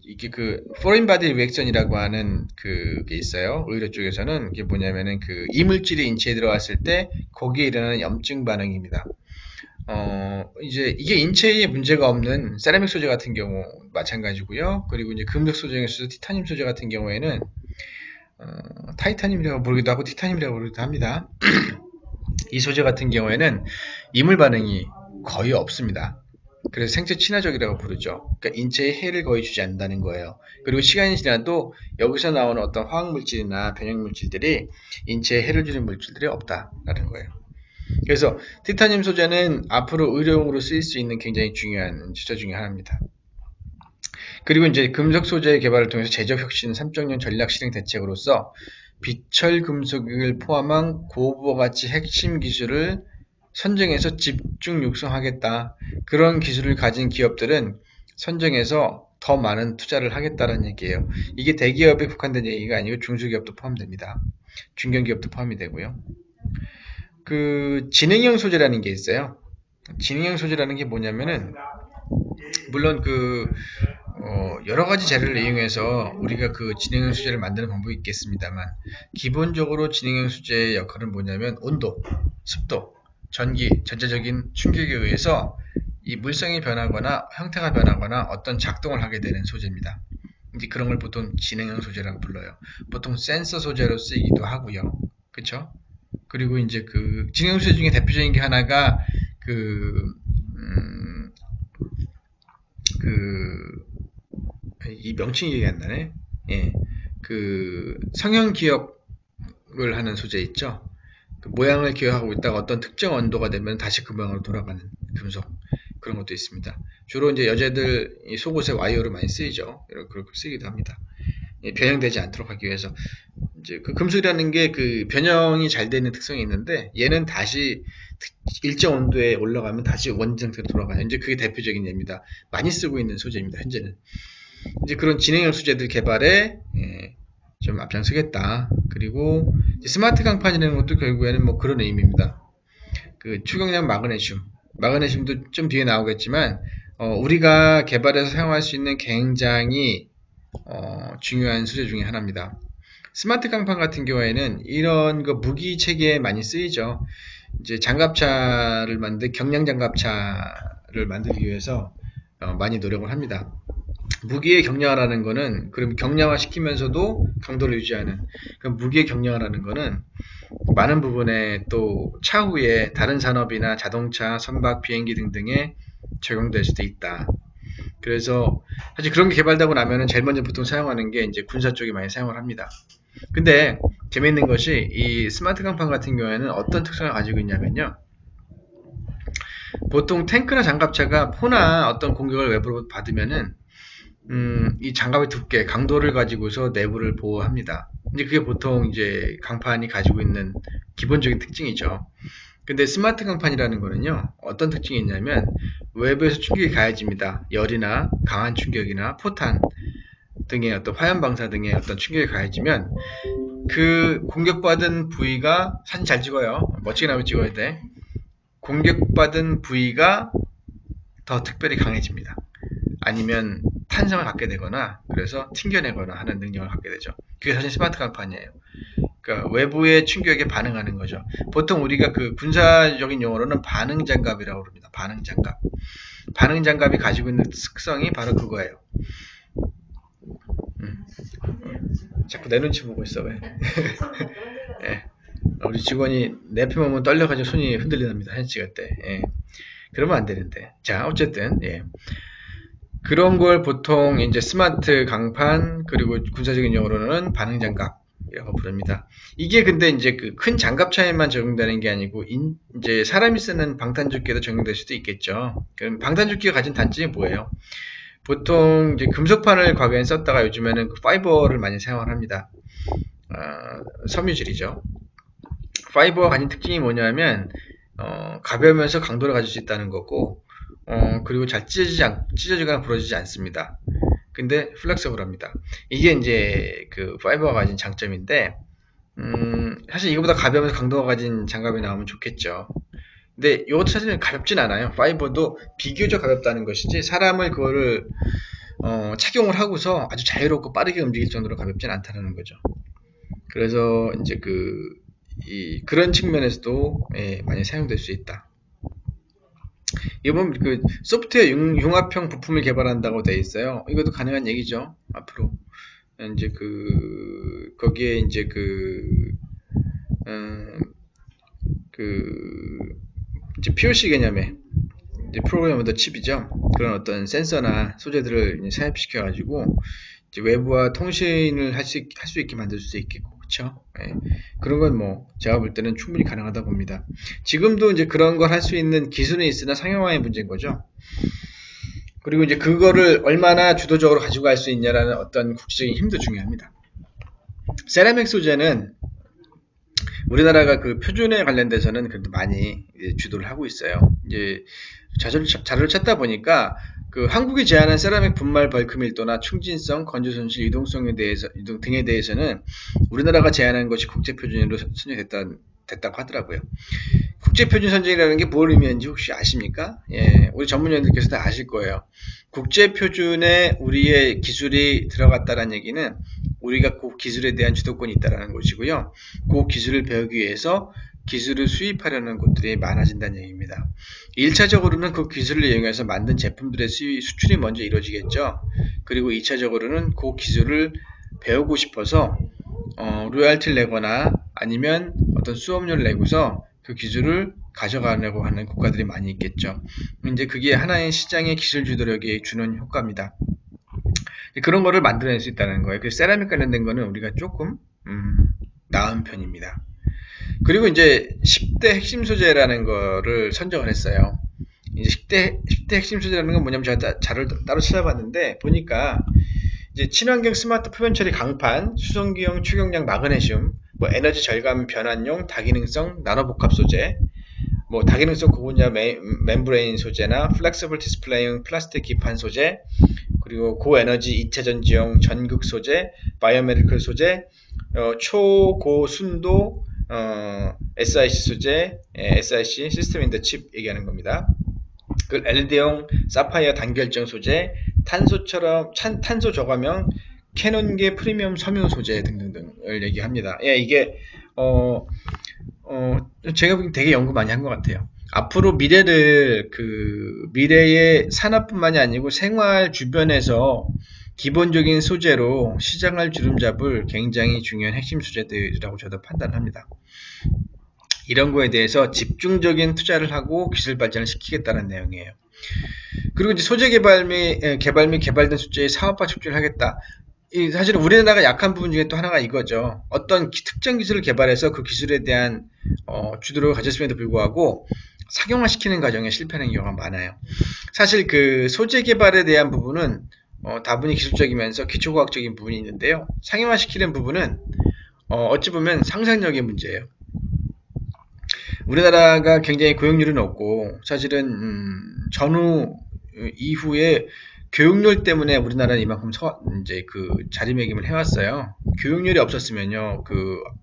S1: 이게 foreign body reaction이라고 하는 그게 있어요. 의료 쪽에서는 이게 뭐냐면은 그 이물질이 인체에 들어갔을 때 거기에 일어나는 염증 반응입니다. 이제 이게 인체에 문제가 없는 세라믹 소재 같은 경우 마찬가지고요. 그리고 이제 금속 소재 중에서도 티타늄 소재 같은 경우에는 타이타늄이라고 부르기도 하고 티타늄이라고 부르기도 합니다. 이 소재 같은 경우에는 이물 반응이 거의 없습니다. 그래서 생체 친화적이라고 부르죠. 그러니까 인체에 해를 거의 주지 않는다는 거예요. 그리고 시간이 지나도 여기서 나오는 어떤 화학물질이나 변형물질들이 인체에 해를 주는 물질들이 없다라는 거예요. 그래서 티타늄 소재는 앞으로 의료용으로 쓰일 수 있는 굉장히 중요한 소재 중에 하나입니다. 그리고 이제 금속 소재 개발을 통해서 제적 혁신 3.0 전략 실행 대책으로서 비철 금속을 포함한 고부가 가치 핵심 기술을 선정해서 집중 육성하겠다. 그런 기술을 가진 기업들은 선정해서 더 많은 투자를 하겠다는 얘기예요. 이게 대기업에 국한된 얘기가 아니고 중소기업도 포함됩니다. 중견기업도 포함이 되고요. 그 지능형 소재라는 게 있어요. 지능형 소재라는 게 뭐냐면은 물론 여러 가지 재료를 이용해서 우리가 그 지능형 소재를 만드는 방법이 있겠습니다만 기본적으로 지능형 소재의 역할은 뭐냐면 온도, 습도, 전기, 전자적인 충격에 의해서 이 물성이 변하거나 형태가 변하거나 어떤 작동을 하게 되는 소재입니다. 이제 그런 걸 보통 진행형 소재라고 불러요. 보통 센서 소재로 쓰이기도 하고요. 그쵸? 그리고 이제 그 진행형 소재 중에 대표적인 게 하나가 이 명칭이 기억이 안 나네. 예. 그 성형 기억을 하는 소재 있죠. 그 모양을 기억하고 있다가 어떤 특정 온도가 되면 다시 그 모양으로 돌아가는 금속, 그런 것도 있습니다. 주로 이제 여자들 이 속옷에 와이어로 많이 쓰이죠. 그렇게 쓰기도 합니다. 변형되지 않도록 하기 위해서. 이제 그 금속이라는 게 그 변형이 잘 되는 특성이 있는데, 얘는 다시 일정 온도에 올라가면 다시 원전 상태로 돌아가요. 이제 그게 대표적인 예입니다. 많이 쓰고 있는 소재입니다. 현재는. 이제 그런 진행형 소재들 개발에 좀 앞장서겠다. 그리고 스마트 강판이라는 것도 결국에는 뭐 그런 의미입니다. 그 초경량 마그네슘도 좀 뒤에 나오겠지만 우리가 개발해서 사용할 수 있는 굉장히 중요한 소재 중에 하나입니다. 스마트 강판 같은 경우에는 이런 거 무기 체계에 많이 쓰이죠. 이제 장갑차를 경량 장갑차를 만들기 위해서 많이 노력을 합니다. 무기의 경량화라는 거는, 그럼 경량화 시키면서도 강도를 유지하는, 그럼 무기의 경량화라는 거는 많은 부분에 또 차후에 다른 산업이나 자동차, 선박, 비행기 등등에 적용될 수도 있다. 그래서 사실 그런 게 개발되고 나면은 제일 먼저 보통 사용하는 게 이제 군사 쪽이 많이 사용을 합니다. 근데 재미있는 것이 이 스마트 강판 같은 경우에는 어떤 특성을 가지고 있냐면요. 보통 탱크나 장갑차가 포나 어떤 공격을 외부로 받으면은 이 장갑의 두께, 강도를 가지고서 내부를 보호합니다. 이제 그게 보통 이제 강판이 가지고 있는 기본적인 특징이죠. 근데 스마트 강판이라는 거는요, 어떤 특징이 있냐면 외부에서 충격이 가해집니다. 열이나 강한 충격이나 포탄 등의 어떤 화염 방사 등의 어떤 충격이 가해지면 그 공격받은 부위가, 사진 잘 찍어요. 멋지게 나오게 찍어야 돼. 공격받은 부위가 더 특별히 강해집니다. 아니면 탄성을 갖게 되거나, 그래서 튕겨내거나 하는 능력을 갖게 되죠. 그게 사실 스마트 강판이에요. 그러니까 외부의 충격에 반응하는 거죠. 보통 우리가 그 군사적인 용어로는 반응 장갑이라고 합니다. 반응 장갑. 반응 장갑이 가지고 있는 특성이 바로 그거예요. 자꾸 내 눈치 보고 있어, 왜? 예. 우리 직원이 내 앞에 보면 떨려가지고 손이 흔들린답니다. 사진 찍을 때. 예. 그러면 안 되는데. 자, 어쨌든, 예. 그런 걸 보통 이제 스마트 강판, 그리고 군사적인 용어로는 반응 장갑이라고 부릅니다. 이게 근데 이제 그 큰 장갑차에만 적용되는 게 아니고, 이제 사람이 쓰는 방탄조끼에도 적용될 수도 있겠죠. 그럼 방탄조끼가 가진 단점이 뭐예요? 보통 이제 금속판을 과거엔 썼다가 요즘에는 그 파이버를 많이 사용을 합니다. 섬유질이죠. 파이버가 가진 특징이 뭐냐면 가벼우면서 강도를 가질 수 있다는 거고, 그리고 잘 찢어지거나 부러지지 않습니다. 근데 플렉서블합니다. 이게 이제 그 파이버가 가진 장점인데, 사실 이거보다 가벼우면서 강도가 가진 장갑이 나오면 좋겠죠. 근데 이것도 사실은 가볍진 않아요. 파이버도 비교적 가볍다는 것이지, 사람을 그거를 착용을 하고서 아주 자유롭고 빠르게 움직일 정도로 가볍진 않다는 거죠. 그래서 이제 그런 측면에서도 많이 사용될 수 있다. 이번 그 소프트웨어 융합형 부품을 개발한다고 돼 있어요. 이것도 가능한 얘기죠. 앞으로 이제 거기에 이제 이제 POC 개념의 이제 프로그램 오브 더 칩이죠. 그런 어떤 센서나 소재들을 이제 삽입시켜 가지고 이제 외부와 통신을 할 수 있게 만들 수 있겠고, 그쵸? 예. 그런 건 뭐 제가 볼 때는 충분히 가능하다 봅니다. 지금도 이제 그런 걸 할 수 있는 기술은 있으나 상용화의 문제인 거죠. 그리고 이제 그거를 얼마나 주도적으로 가지고 갈 수 있냐라는 어떤 국제적인 힘도 중요합니다. 세라믹 소재는 우리나라가 그 표준에 관련돼서는 그래도 많이 주도를 하고 있어요. 이제 자료를 찾다 보니까 그 한국이 제안한 세라믹 분말 벌크 밀도나 충진성, 건조 손실, 유동성에 대해서 등에 대해서는 우리나라가 제안한 것이 국제 표준으로 선정됐다고 하더라고요. 국제 표준 선정이라는 게 뭘 의미하는지 혹시 아십니까? 예, 우리 전문위원들께서 다 아실 거예요. 국제 표준에 우리의 기술이 들어갔다는 얘기는 우리가 그 기술에 대한 주도권이 있다는 것이고요. 그 기술을 배우기 위해서 기술을 수입하려는 곳들이 많아진다는 얘기입니다. 1차적으로는 그 기술을 이용해서 만든 제품들의 수출이 먼저 이루어지겠죠. 그리고 2차적으로는 그 기술을 배우고 싶어서 로열티를 내거나 아니면 어떤 수업료를 내고서 그 기술을 가져가려고 하는 국가들이 많이 있겠죠. 이제 그게 하나의 시장의 기술 주도력이 주는 효과입니다. 그런 거를 만들어낼 수 있다는 거예요. 그 세라믹 관련된 거는 우리가 조금 나은 편입니다. 그리고 이제 10대 핵심 소재라는 거를 선정을 했어요. 이제 10대 핵심 소재라는 건 뭐냐면 제가 자료를 따로 찾아봤는데 보니까 이제 친환경 스마트 표면 처리 강판, 수성기형 추경량 마그네슘, 뭐 에너지 절감 변환용 다기능성 나노복합 소재, 뭐 다기능성 고분자 멤브레인 소재나 플렉서블 디스플레이용 플라스틱 기판 소재, 그리고 고에너지 이체전지용 전극 소재, 바이오메디컬 소재, 초고순도 SiC 소재, SiC 시스템 인더 칩 얘기하는 겁니다. 그 LED용 사파이어 단결정 소재, 탄소 저감형 캐논계 프리미엄 섬유 소재 등등등을 얘기합니다. 예, 이게 제가 보기엔 되게 연구 많이 한 것 같아요. 앞으로 미래의 산업뿐만이 아니고 생활 주변에서 기본적인 소재로 시장을 주름잡을 굉장히 중요한 핵심 소재들이라고 저도 판단합니다. 이런 거에 대해서 집중적인 투자를 하고 기술 발전을 시키겠다는 내용이에요. 그리고 이제 소재 개발 및 개발된 소재의 사업화 촉진을 하겠다. 사실은 우리나라가 약한 부분 중에 또 하나가 이거죠. 어떤 특정 기술을 개발해서 그 기술에 대한 주도를 가졌음에도 불구하고 상용화시키는 과정에 실패하는 경우가 많아요. 사실 그 소재 개발에 대한 부분은 다분히 기술적이면서 기초과학적인 부분이 있는데요. 상용화시키는 부분은 어찌 보면 상상력의 문제예요. 우리나라가 굉장히 고용률이 높고 사실은 전후 이후에 교육열 때문에 우리나라는 이만큼 이제 그 자리매김을 해왔어요. 교육열이 없었으면요,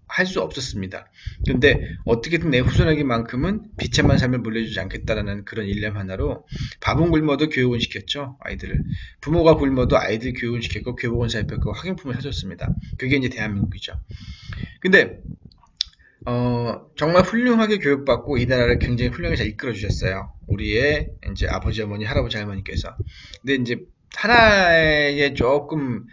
S1: 할 수 없었습니다. 근데 어떻게든 내 후손에게만큼은 비참한 삶을 물려주지 않겠다라는 그런 일념 하나로 밥은 굶어도 교육은 시켰죠, 아이들을. 부모가 굶어도 아이들 교육은 시켰고 교복은 살폈고 학용품을 사줬습니다. 그게 이제 대한민국이죠. 근데 정말 훌륭하게 교육받고 이 나라를 굉장히 훌륭하게 잘 이끌어 주셨어요. 우리의 이제 아버지, 어머니, 할아버지, 할머니께서. 근데 이제 하나의 조금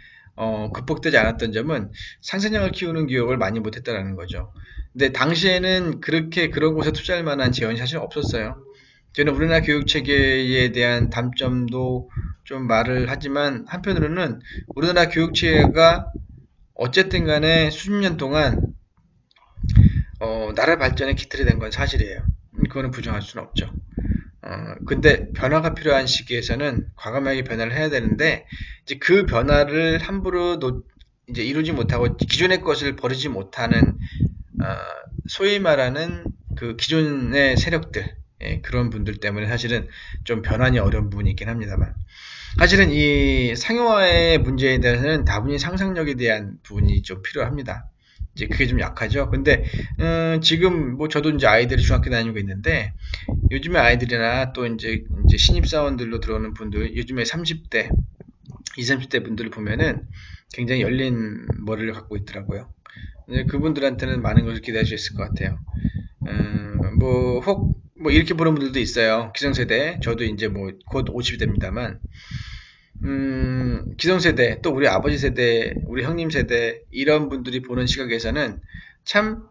S1: 극복되지 않았던 점은 상상력을 키우는 교육을 많이 못했다라는 거죠. 근데 당시에는 그런 곳에 투자할 만한 재원이 사실 없었어요. 저는 우리나라 교육 체계에 대한 단점도 좀 말을 하지만 한편으로는 우리나라 교육 체계가 어쨌든 간에 수십 년 동안 나라 발전의 기틀이 된 건 사실이에요. 그거는 부정할 수는 없죠. 근데 변화가 필요한 시기에서는 과감하게 변화를 해야 되는데, 이제 그 변화를 함부로 이제 이루지 못하고 기존의 것을 버리지 못하는, 소위 말하는 그 기존의 세력들, 예, 그런 분들 때문에 사실은 좀 변환이 어려운 부분이 있긴 합니다만. 사실은 이 상용화의 문제에 대해서는 다분히 상상력에 대한 부분이 좀 필요합니다. 이제 그게 좀 약하죠. 근데 지금 뭐 저도 이제 아이들이 중학교 다니고 있는데 요즘에 아이들이나 또 이제 신입사원들로 들어오는 분들, 요즘에 30대, 20, 30대 분들을 보면은 굉장히 열린 머리를 갖고 있더라고요. 그분들한테는 많은 것을 기대할 수 있을 것 같아요. 뭐 이렇게 보는 분들도 있어요. 기성세대. 저도 이제 뭐 곧 50이 됩니다만. 기성세대, 또 우리 아버지 세대, 우리 형님 세대, 이런 분들이 보는 시각에서는 참,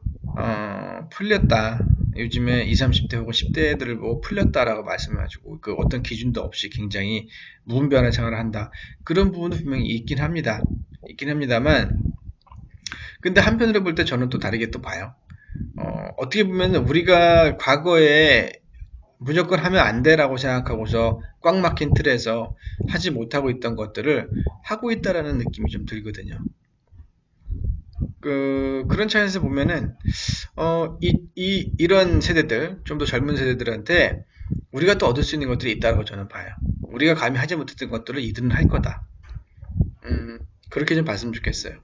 S1: 풀렸다. 요즘에 20, 30대 혹은 10대들을 보고 풀렸다라고 말씀하시고, 그 어떤 기준도 없이 굉장히 무분별한 생활을 한다. 그런 부분도 분명히 있긴 합니다. 있긴 합니다만, 근데 한편으로 볼 때 저는 또 다르게 또 봐요. 어떻게 보면 우리가 과거에 무조건 하면 안 돼라고 생각하고서 꽉 막힌 틀에서 하지 못하고 있던 것들을 하고 있다라는 느낌이 좀 들거든요. 그런 차원에서 보면은 이런 세대들, 좀 더 젊은 세대들한테 우리가 또 얻을 수 있는 것들이 있다고 저는 봐요. 우리가 감히 하지 못했던 것들을 이들은 할 거다. 그렇게 좀 봤으면 좋겠어요.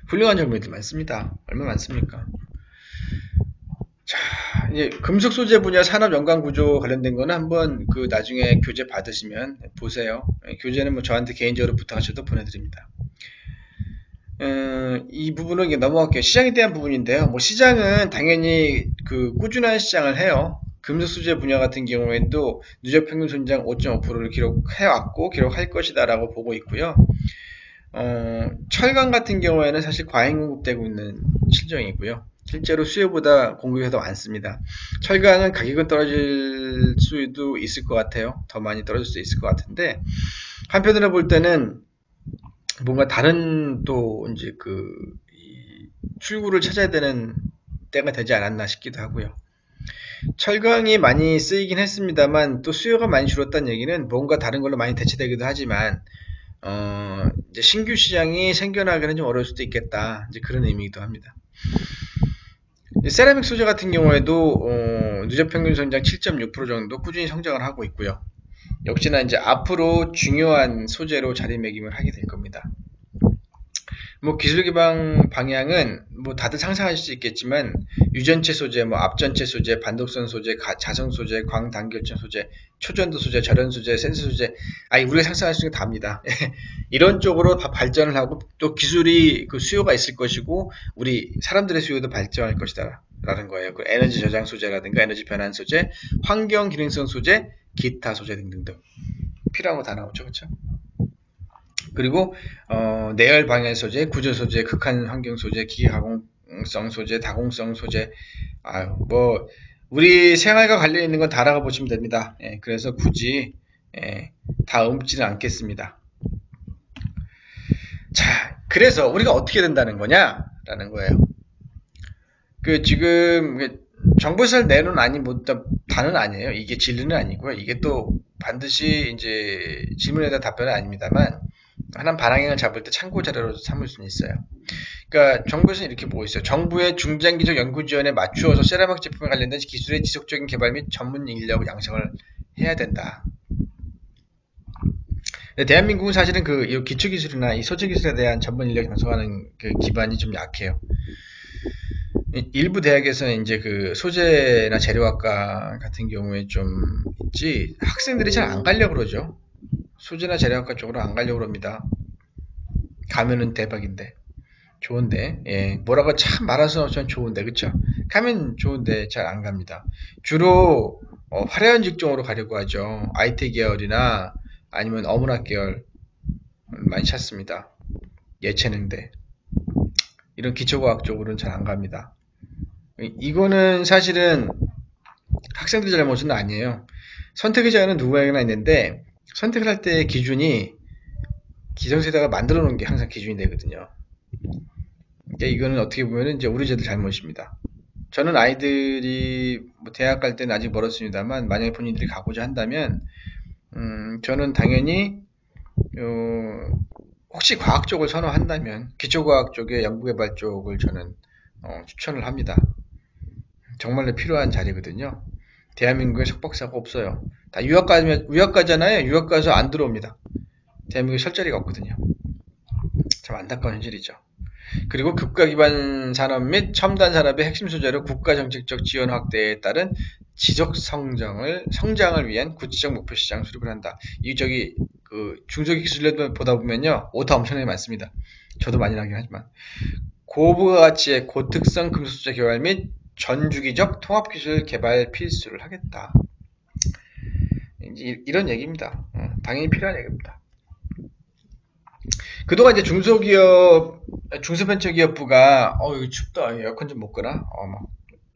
S1: 훌륭한 젊은이들 많습니다. 얼마나 많습니까? 자, 이제 금속 소재 분야 산업 연관 구조 관련된 거는 한번 나중에 교재 받으시면 보세요. 교재는 뭐 저한테 개인적으로 부탁하셔도 보내드립니다. 이 부분은 이게 넘어갈게요. 시장에 대한 부분인데요. 뭐 시장은 당연히 그 꾸준한 시장을 해요. 금속 수제 분야 같은 경우에도 누적 평균 손장 5.5%를 기록해왔고 기록할 것이다라고 보고 있고요. 철강 같은 경우에는 사실 과잉 공급되고 있는 실정이고요. 실제로 수요보다 공급이 더 많습니다. 철강은 가격은 떨어질 수도 있을 것 같아요. 더 많이 떨어질 수 있을 것 같은데 한편으로 볼 때는 뭔가 다른 또 이제 출구를 찾아야 되는 때가 되지 않았나 싶기도 하고요. 철강이 많이 쓰이긴 했습니다만 또 수요가 많이 줄었다는 얘기는 뭔가 다른 걸로 많이 대체되기도 하지만 이제 신규 시장이 생겨나기는 좀 어려울 수도 있겠다. 이제 그런 의미이기도 합니다. 세라믹 소재 같은 경우에도 누적 평균 성장 7.6% 정도 꾸준히 성장을 하고 있고요. 역시나 이제 앞으로 중요한 소재로 자리매김을 하게 될 겁니다. 뭐 기술 기반 방향은 뭐 다들 상상하실 수 있겠지만 유전체 소재, 뭐 앞전체 소재, 반독선 소재, 자성 소재, 광단결점 소재, 초전도 소재, 절연 소재, 센서 소재, 우리가 상상할 수 있는 게 답니다. 이런 쪽으로 발전을 하고 또 기술이 그 수요가 있을 것이고 우리 사람들의 수요도 발전할 것이다 라는 거예요. 그 에너지 저장 소재라든가 에너지 변환 소재, 환경 기능성 소재, 기타 소재 등등등 필요한 거 다 나오죠, 그렇죠? 그리고 내열 방해 소재, 구조 소재, 극한 환경 소재, 기계 가공성 소재, 다공성 소재, 뭐 우리 생활과 관련 있는 건 다 알아가 보시면 됩니다. 그래서 굳이 다 읊지는 않겠습니다. 자, 그래서 우리가 어떻게 된다는 거냐라는 거예요. 지금 정부에서 내놓은 단은 아니에요. 이게 진리는 아니고요. 이게 또 반드시 이제 질문에 대한 답변은 아닙니다만 하나는 반항행을 잡을 때 참고 자료로 삼을 수는 있어요. 그러니까 정부에서는 이렇게 보고 있어요. 정부의 중장기적 연구 지원에 맞추어서 세라믹 제품에 관련된 기술의 지속적인 개발 및 전문 인력 양성을 해야 된다. 대한민국은 사실은 이 기초 기술이나 이 소재 기술에 대한 전문 인력 양성하는 그 기반이 좀 약해요. 일부 대학에서는 이제 그 소재나 재료학과 같은 경우에 좀 있지 학생들이 잘 안 가려고 그러죠. 소재나 재료학과 쪽으로 안 가려고 합니다. 가면은 대박인데 좋은데 뭐라고 참 말아서 전 좋은데 그쵸? 가면 좋은데 잘 안 갑니다. 주로 화려한 직종으로 가려고 하죠. IT 계열이나 아니면 어문학 계열 많이 찾습니다. 예체능대 이런 기초과학 쪽으로는 잘 안 갑니다. 이거는 사실은 학생들 잘못은 아니에요. 선택의 자유는 누구에게나 있는데 선택을 할 때 기준이 기성세대가 만들어 놓은 게 항상 기준이 되거든요. 그러니까 이거는 어떻게 보면 이제 우리 제들 잘못입니다. 저는 아이들이 뭐 대학 갈 때는 아직 멀었습니다만 만약에 본인들이 가고자 한다면 저는 당연히 혹시 과학 쪽을 선호한다면 기초과학 쪽의 연구개발 쪽을 저는 추천을 합니다. 정말로 필요한 자리거든요. 대한민국에 석박사가 없어요. 다 유학 가잖아요. 유학 가서 안 들어옵니다. 대한민국에 설 자리가 없거든요. 참 안타까운 현실이죠. 그리고 국가 기반 산업 및 첨단 산업의 핵심 소재로 국가 정책적 지원 확대에 따른 지속 성장을 위한 구체적 목표 시장 수립을 한다. 중소기술을 보다 보면요, 오타 엄청나게 많습니다. 저도 많이 나긴 하지만 고부가 가치의 고특성 금속소재 개발 및 전주기적 통합기술 개발 필수를 하겠다. 이런 얘기입니다. 당연히 필요한 얘기입니다. 그동안 이제 중소벤처기업부가 이거 춥다. 에어컨 좀 못 끄나? 막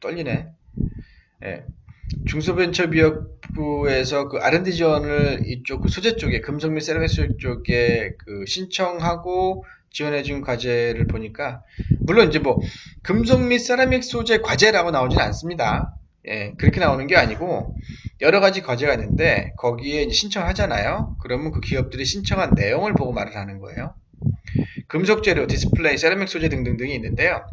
S1: 떨리네. 중소벤처기업부에서 그 R&D 지원을 이쪽 그 소재 쪽에 금속 및 세라믹 쪽에 그 신청하고 지원해준 과제를 보니까 물론 이제 뭐 금속 및 세라믹 소재 과제라고 나오진 않습니다. 그렇게 나오는 게 아니고 여러 가지 과제가 있는데 거기에 이제 신청을 하잖아요. 그러면 그 기업들이 신청한 내용을 보고 말을 하는 거예요. 금속 재료, 디스플레이, 세라믹 소재 등등등이 있는데요.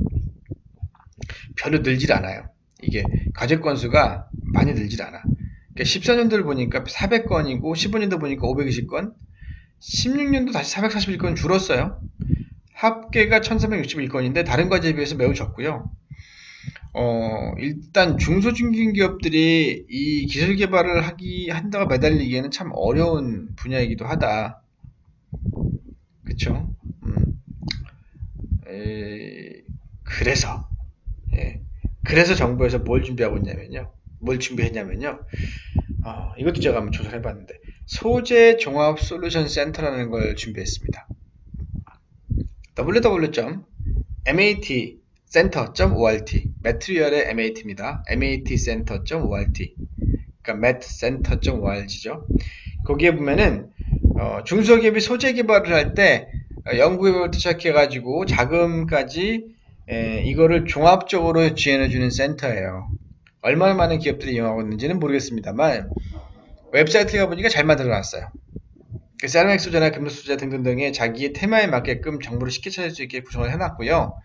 S1: 별로 늘질 않아요. 이게 과제 건수가 많이 늘질 않아. 그러니까 14년도를 보니까 400건이고 15년도 보니까 520건, 16년도 다시 441건 줄었어요. 합계가 1361건인데 다른 과제에 비해서 매우 적고요. 일단 중소중견기업들이 이 기술 개발을 한다고 매달리기에는 참 어려운 분야이기도 하다. 그쵸? 그래서 그래서 정부에서 뭘 준비하고 있냐면요. 뭘 준비했냐면요. 이것도 제가 한번 조사를 해봤는데 소재 종합 솔루션 센터라는 걸 준비했습니다. www.matcenter.ort 매트리얼의 MAT입니다. matcenter.ort 그러니까 matcenter.org죠. 거기에 보면은 중소기업이 소재 개발을 할 때 연구개발부터 시작해가지고 자금까지 이거를 종합적으로 지원해주는 센터예요. 얼마나 많은 기업들이 이용하고 있는지는 모르겠습니다만 웹사이트에 가보니까 잘 만들어놨어요. 세라믹 소재나 금속 소재 등등등의 자기의 테마에 맞게끔 정보를 쉽게 찾을 수 있게 구성을 해놨고요.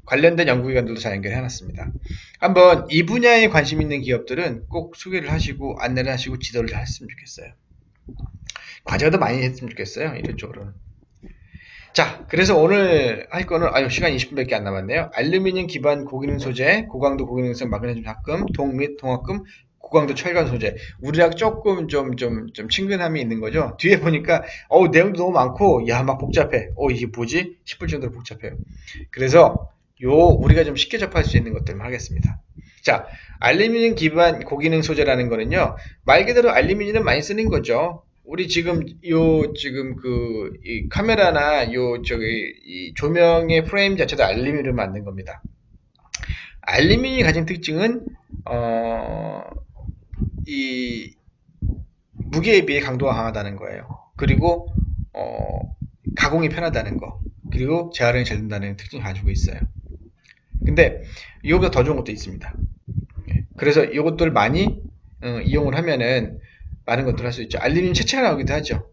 S1: 관련된 연구기관들도 잘 연결해놨습니다. 한번 이 분야에 관심 있는 기업들은 꼭 소개를 하시고 안내를 하시고 지도를 잘 했으면 좋겠어요. 과제가 더 많이 했으면 좋겠어요. 이런 쪽으로는. 자, 그래서 오늘 할 거는 시간 20분밖에 안 남았네요. 알루미늄 기반 고기능 소재, 고강도 고기능성 마그네슘 합금, 동 및 동합금, 고강도 철강 소재. 우리랑 조금 좀 친근함이 있는 거죠. 뒤에 보니까 내용도 너무 많고 막 복잡해. 이게 뭐지? 싶을 정도로 복잡해요. 그래서 우리가 좀 쉽게 접할 수 있는 것들만 하겠습니다. 자, 알루미늄 기반 고기능 소재라는 거는요. 말 그대로 알루미늄을 많이 쓰는 거죠. 우리 지금 이 카메라나 이 조명의 프레임 자체도 알루미늄으로 만든 겁니다. 알루미늄이 가진 특징은 이 무게에 비해 강도가 강하다는 거예요. 그리고 가공이 편하다는 거, 그리고 재활용이 잘 된다는 특징을 가지고 있어요. 근데 이거보다 더 좋은 것도 있습니다. 그래서 이것들 많이 이용을 하면은 많은 것들을 할 수 있죠. 알루미늄 채채가 나오기도 하죠.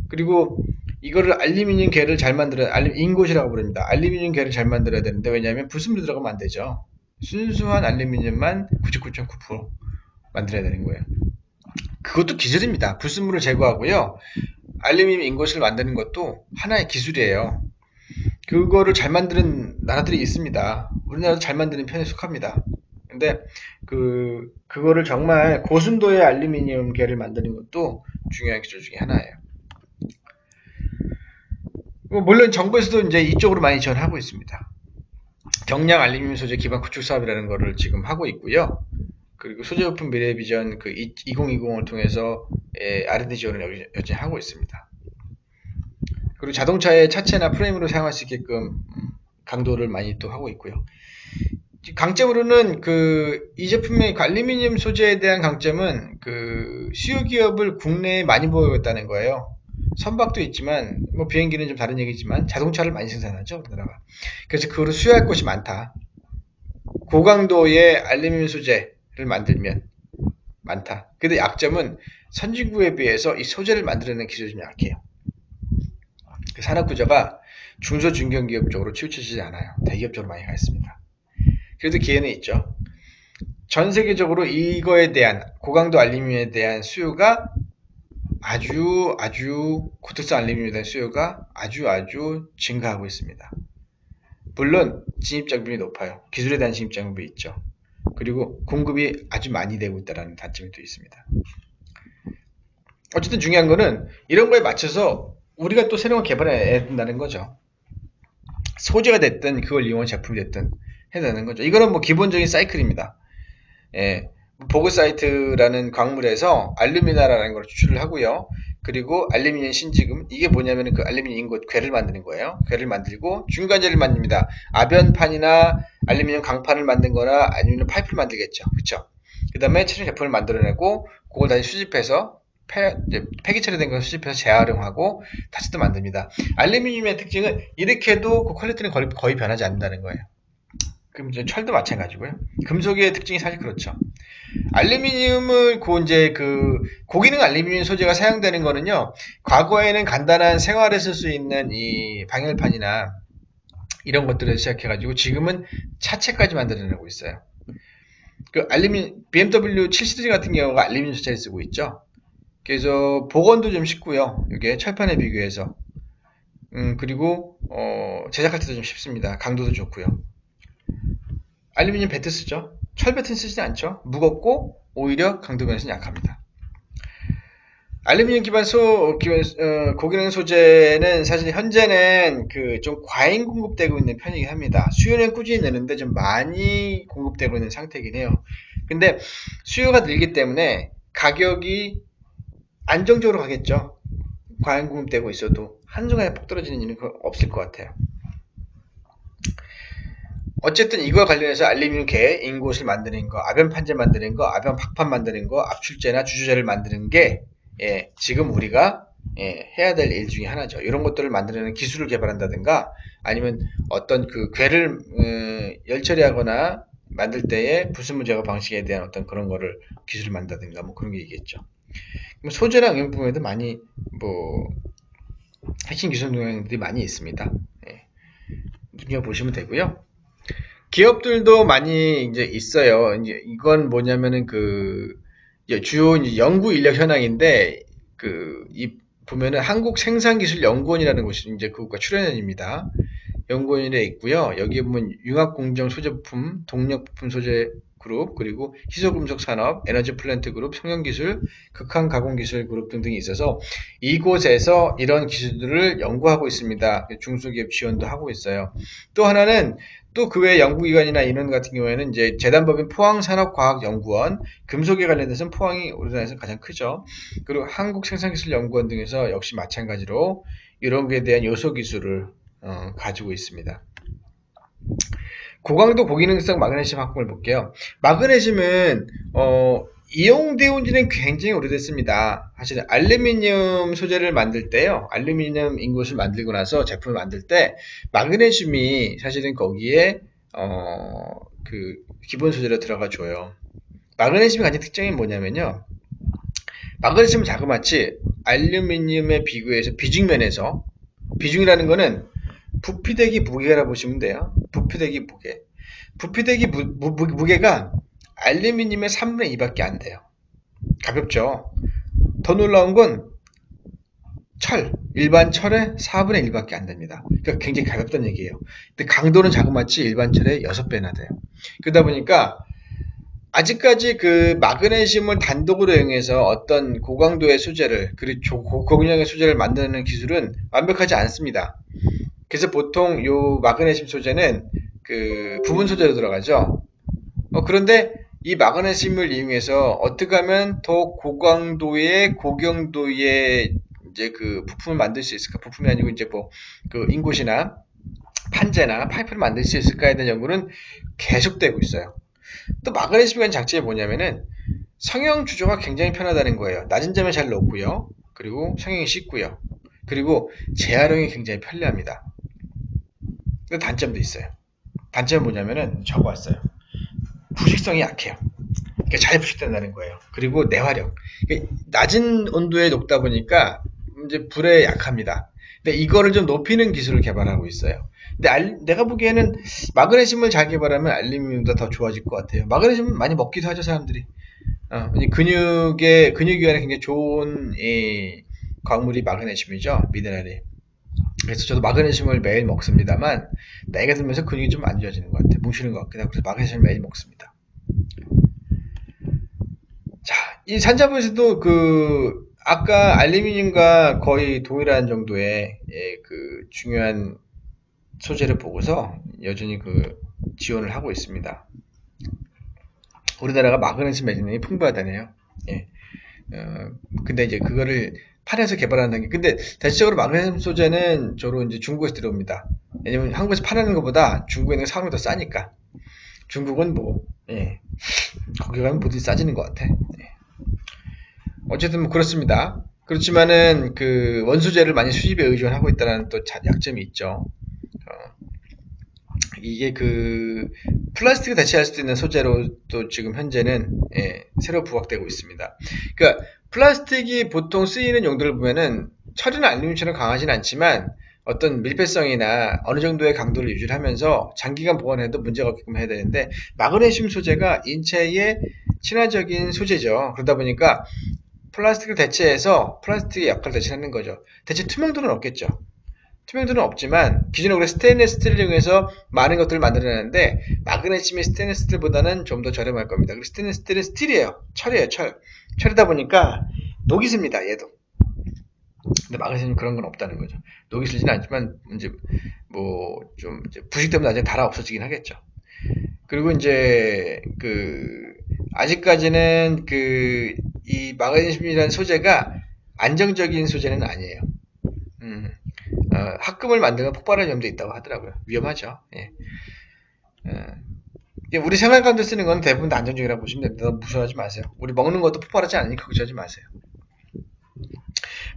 S1: 그리고 이거를 알루미늄 계를 잘 인곳이라고 부릅니다. 알루미늄 계를 잘 만들어야 되는데, 왜냐하면 불순물이 들어가면 안 되죠. 순수한 알루미늄만 99.9% 만들어야 되는 거예요. 그것도 기술입니다. 불순물을 제거하고요. 알루미늄 인곳을 만드는 것도 하나의 기술이에요. 그거를 잘 만드는 나라들이 있습니다. 우리나라도 잘 만드는 편에 속합니다. 근데 그거를 정말 고순도의 알루미늄 계를 만드는 것도 중요한 기술 중에 하나예요. 물론 정부에서도 이제 이쪽으로 많이 지원하고 있습니다. 경량 알루미늄 소재 기반 구축 사업이라는 거를 지금 하고 있고요. 그리고 소재부품 미래 비전 2020을 통해서 R&D 지원을 여전히 하고 있습니다. 그리고 자동차의 차체나 프레임으로 사용할 수 있게끔 강도를 많이 또 하고 있고요. 강점으로는 이 제품의 알루미늄 소재에 대한 강점은 수요 기업을 국내에 많이 보여줬다는 거예요. 선박도 있지만 비행기는 좀 다른 얘기지만 자동차를 많이 생산하죠, 우리나라가. 그래서 그거를 수요할 곳이 많다. 고강도의 알루미늄 소재를 만들면 많다. 근데 약점은 선진국에 비해서 이 소재를 만들어내는 기술이 좀 약해요. 산업 구조가 중소 중견기업 쪽으로 치우쳐지지 않아요. 대기업 쪽으로 많이 가 있습니다. 그래도 기회는 있죠. 전 세계적으로 이거에 대한 고강도 알루미늄에 대한 수요가 아주 고특성 알루미늄에 대한 수요가 아주 증가하고 있습니다. 물론 진입장벽이 높아요. 기술에 대한 진입장벽이 있죠. 그리고 공급이 아주 많이 되고 있다는 단점이 또 있습니다. 어쨌든 중요한 거는 이런 거에 맞춰서 우리가 또 새로운 개발해야 된다는 거죠. 소재가 됐든 그걸 이용한 제품이 됐든 해야 되는 거죠. 이거는 기본적인 사이클입니다. 보그 사이트라는 광물에서 알루미나라는 걸 추출을 하고요. 그리고 알루미늄 신지금, 이게 뭐냐면 알루미늄 인got 괴를 만드는 거예요. 괴를 만들고 중간재를 만듭니다. 아변판이나 알루미늄 강판을 만든 거나 알루미늄 파이프를 만들겠죠. 그쵸? 그 다음에 최종 제품을 만들어내고 그걸 다시 수집해서 폐기 처리된 걸 수집해서 재활용하고 다시 또 만듭니다. 알루미늄의 특징은 이렇게 해도 그 퀄리티는 거의 변하지 않는다는 거예요. 그럼 이제 철도 마찬가지고요. 금속의 특징이 사실 그렇죠. 알루미늄을 고기능 알루미늄 소재가 사용되는 거는요. 과거에는 간단한 생활에 쓸 수 있는 이 방열판이나 이런 것들을 시작해가지고 지금은 차체까지 만들어내고 있어요. BMW 7시리즈 같은 경우가 알루미늄 소재를 쓰고 있죠. 그래서 복원도 좀 쉽고요. 이게 철판에 비교해서 그리고 제작할 때도 좀 쉽습니다. 강도도 좋고요. 알루미늄 배트 쓰죠. 철 배트는 쓰지 않죠. 무겁고 오히려 강도 면에서는 약합니다. 알루미늄 고기능 소재는 사실 현재는 그 좀 과잉 공급되고 있는 편이긴 합니다. 수요는 꾸준히 느는데 좀 많이 공급되고 있는 상태이긴 해요. 근데 수요가 늘기 때문에 가격이 안정적으로 가겠죠. 과잉 공급되고 있어도 한순간에 폭 떨어지는 일은 없을 것 같아요. 어쨌든 이거와 관련해서 알루미늄 개, 인곳을 만드는 거, 압연 판재 만드는 거, 압연 박판 만드는 거, 압출제나 주주제를 만드는 게 지금 우리가 해야 될 일 중에 하나죠. 이런 것들을 만드는 기술을 개발한다든가 아니면 어떤 그 괴를 열 처리하거나 만들 때의 불순물 제거 방식에 대한 어떤 그런 거를 기술을 만든다든가 뭐 그런 게 있겠죠. 소재랑 응용품에도 많이 뭐 핵심 기술 동향들이 많이 있습니다. 눈여보시면 되고요. 기업들도 많이 이제 있어요. 이제 이건 뭐냐면은 주요 이제 연구 인력 현황인데 보면은 한국생산기술연구원이라는 곳이 이제 그것과 출연연입니다. 연구원에 있고요. 여기에 보면 융합공정 소재부품, 동력부품 소재 그룹, 그리고 희소금속 산업, 에너지 플랜트 그룹, 성형기술, 극한가공기술 그룹 등등이 있어서 이곳에서 이런 기술들을 연구하고 있습니다. 중소기업 지원도 하고 있어요. 또 하나는 또 그 외 연구기관이나 인원 같은 경우에는 이제 재단법인 포항산업과학연구원, 금속에 관련해서는 포항이 우리나라에서 가장 크죠. 그리고 한국생산기술연구원 등에서 역시 마찬가지로 이런 것에 대한 요소 기술을 가지고 있습니다. 고강도 고기능성 마그네슘 합금을 볼게요. 마그네슘은 이용되어 온 지는 굉장히 오래됐습니다. 사실 알루미늄 소재를 만들 때요. 알루미늄 인곳을 만들고 나서 제품을 만들 때 마그네슘이 사실은 거기에 그 기본 소재로 들어가 줘요. 마그네슘의 가장 특징이 뭐냐면요. 마그네슘은 자그마치 알루미늄에 비교해서 비중면에서 비중이라는 거는 부피대기 무게라 보시면 돼요. 부피대기 무게. 부피대기 무게가 알루미늄의 3분의 2밖에 안 돼요. 가볍죠. 더 놀라운 건 일반 철의 4분의 1밖에 안 됩니다. 그러니까 굉장히 가볍다는 얘기예요. 근데 강도는 자그마치 일반 철의 6배나 돼요. 그러다 보니까 아직까지 그 마그네슘을 단독으로 이용해서 어떤 고강도의 소재를 그리고 고균형의 소재를 만드는 기술은 완벽하지 않습니다. 그래서 보통 요 마그네슘 소재는 그 부분 소재로 들어가죠. 그런데 이 마그네슘을 이용해서 어떻게 하면 더 고강도의 고경도의 이제 그 부품을 만들 수 있을까? 부품이 아니고 이제 뭐 그 인곳이나 판재나 파이프를 만들 수 있을까에 대한 연구는 계속되고 있어요. 또 마그네슘이 가진 장점이 뭐냐면은 성형 주조가 굉장히 편하다는 거예요. 낮은 점에 잘 녹고요. 그리고 성형이 쉽고요. 그리고 재활용이 굉장히 편리합니다. 근데 단점도 있어요. 단점은 뭐냐면은 적어왔어요. 부식성이 약해요. 그러니까 잘 부식된다는 거예요. 그리고 내화력. 그러니까 낮은 온도에 녹다 보니까 이제 불에 약합니다. 근데 이거를 좀 높이는 기술을 개발하고 있어요. 근데 내가 보기에는 마그네슘을 잘 개발하면 알루미늄보다 더 좋아질 것 같아요. 마그네슘 많이 먹기도 하죠, 사람들이. 근육기관에 굉장히 좋은 광물이 마그네슘이죠, 미네랄이. 그래서 저도 마그네슘을 매일 먹습니다만 나이가 들면서 근육이 좀 안 좋아지는 것 같아요. 뭉치는 것 같기도 하고 그래서 마그네슘을 매일 먹습니다. 자, 이 산자부에서도 아까 알루미늄과 거의 동일한 정도의 그 중요한 소재를 보고서 여전히 지원을 하고 있습니다. 우리나라가 마그네슘 매진량이 풍부하다네요. 근데 이제 그거를 판에서 개발하는 게, 근데 대체적으로 마그네슘 소재는 주로 이제 중국에서 들어옵니다. 왜냐면 한국에서 파는 것보다 중국에는 사람이 더 싸니까. 중국은 거기 가면 모두 싸지는 것 같아. 어쨌든 뭐 그렇습니다. 그렇지만은 원소재를 많이 수입에 의존하고 있다는 또 약점이 있죠. 이게 플라스틱을 대체할 수 있는 소재로 또 지금 현재는 새로 부각되고 있습니다. 그러니까 플라스틱이 보통 쓰이는 용도를 보면은 철이나 알루미늄처럼 강하진 않지만 어떤 밀폐성이나 어느 정도의 강도를 유지하면서 장기간 보관해도 문제가 없게끔 해야 되는데 마그네슘 소재가 인체에 친화적인 소재죠. 그러다 보니까 플라스틱을 대체해서 플라스틱의 역할을 대신하는 거죠. 대체 투명도는 없겠죠. 투명도는 없지만 기존에 스테인리스 스틸을 이용해서 많은 것들을 만들어내는데 마그네슘이 스테인리스 스틸보다는 좀 더 저렴할 겁니다. 그리고 스테인리스 스틸은 스틸이에요. 철이에요. 철이다 보니까 녹이 습니다. 얘도. 근데 마그네슘 그런 건 없다는 거죠. 녹이 슬지는 않지만 이제 뭐 좀 부식 때문에 나중에 달아 없어지긴 하겠죠. 그리고 이제 아직까지는 이 마그네슘이라는 소재가 안정적인 소재는 아니에요. 합금을 만들면 폭발할 위험도 있다고 하더라고요. 위험하죠. 예. 우리 생활 가운데 쓰는 건 대부분 다 안정적이라고 보시면 됩니다. 너무 무서워하지 마세요. 우리 먹는 것도 폭발하지 않으니까 걱정하지 마세요.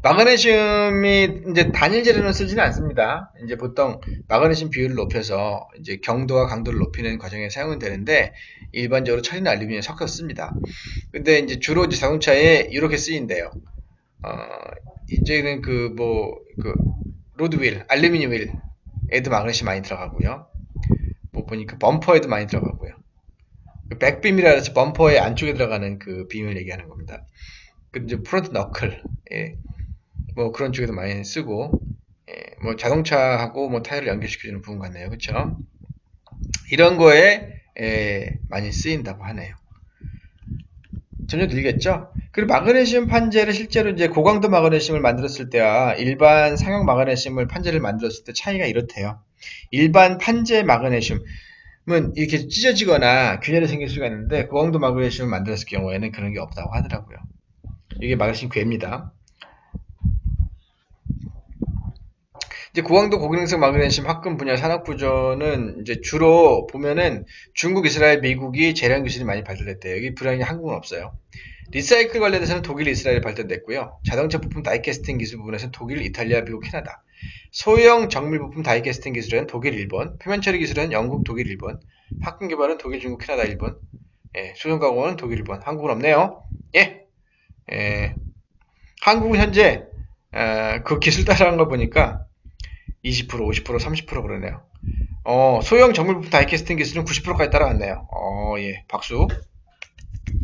S1: 마그네슘이 이제 단일 재료는 쓰지는 않습니다. 이제 보통 마그네슘 비율을 높여서 이제 경도와 강도를 높이는 과정에 사용은 되는데 일반적으로 철이나 알루미늄이 섞여 씁니다. 근데 이제 주로 이제 자동차에 이렇게 쓰인대요. 이제는 로드 휠, 알루미늄 휠에도 마그네슘 많이 들어가고요. 뭐 보니까 범퍼에도 많이 들어가고요. 백빔이라 해서 범퍼의 안쪽에 들어가는 그 빔을 얘기하는 겁니다. 이제 프론트 너클, 예. 뭐 그런 쪽에도 많이 쓰고, 예. 뭐 자동차하고 뭐 타이어를 연결시켜주는 부분 같네요, 그렇죠? 이런 거에 많이 쓰인다고 하네요. 점점 늘겠죠? 그리고 마그네슘 판재를 실제로 이제 고강도 마그네슘을 만들었을 때와 일반 상용 마그네슘을 판재를 만들었을 때 차이가 이렇대요. 일반 판재 마그네슘은 이렇게 찢어지거나 균열이 생길 수가 있는데 고강도 마그네슘을 만들었을 경우에는 그런 게 없다고 하더라고요. 이게 마그네슘 괴입니다. 이제 고강도 고기능성 마그네슘 합금 분야 산업 구조는 이제 주로 보면은 중국, 이스라엘, 미국이 재련 기술이 많이 발달됐대요. 여기 불황이 한국은 없어요. 리사이클 관련해서는 독일, 이스라엘이 발달됐고요. 자동차 부품 다이캐스팅 기술 부분에서는 독일, 이탈리아, 미국, 캐나다. 소형 정밀 부품 다이캐스팅 기술은 독일, 일본. 표면 처리 기술은 영국, 독일, 일본. 합금 개발은 독일, 중국, 캐나다, 일본. 예, 소형 가공은 독일, 일본. 한국은 없네요. 예. 한국은 현재 그 기술 따라간 거 보니까 20%, 50%, 30% 그러네요. 소형 정밀 부품 다이캐스팅 기술은 90%까지 따라갔네요. 예, 박수.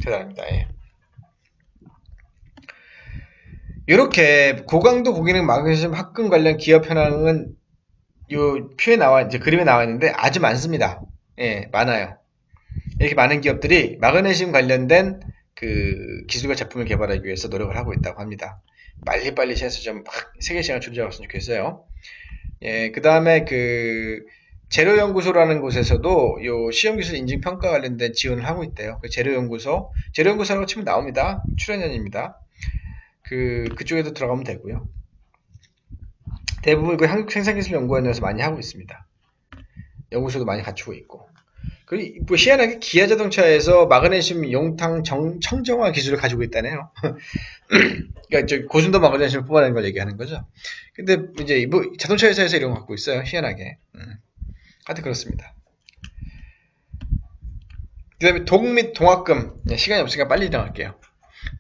S1: 대단합니다. 예. 이렇게 고강도 고기능 마그네슘 합금 관련 기업 현황은 요 이제 그림에 나와 있는데 아주 많습니다. 예, 많아요. 이렇게 많은 기업들이 마그네슘 관련된 그 기술과 제품을 개발하기 위해서 노력을 하고 있다고 합니다. 빨리빨리 해서 좀 세계 시장을 조져왔으면 좋겠어요. 예, 그 다음에 재료연구소라는 곳에서도 요 시험기술 인증평가 관련된 지원을 하고 있대요. 재료연구소라고 치면 나옵니다. 출연연입니다. 그쪽에도 들어가면 되고요. 대부분 한국생산기술연구원에서 많이 하고 있습니다. 연구소도 많이 갖추고 있고. 그리고 뭐 희한하게 기아자동차에서 마그네슘 용탕 청정화 기술을 가지고 있다네요. 그러니까 고순도 마그네슘을 뽑아내는 걸 얘기하는 거죠. 근데 이제 뭐 자동차 회사에서 이런 거 갖고 있어요. 희한하게. 하여튼 그렇습니다. 그 다음에 동 및 동합금. 시간이 없으니까 빨리 일어날게요.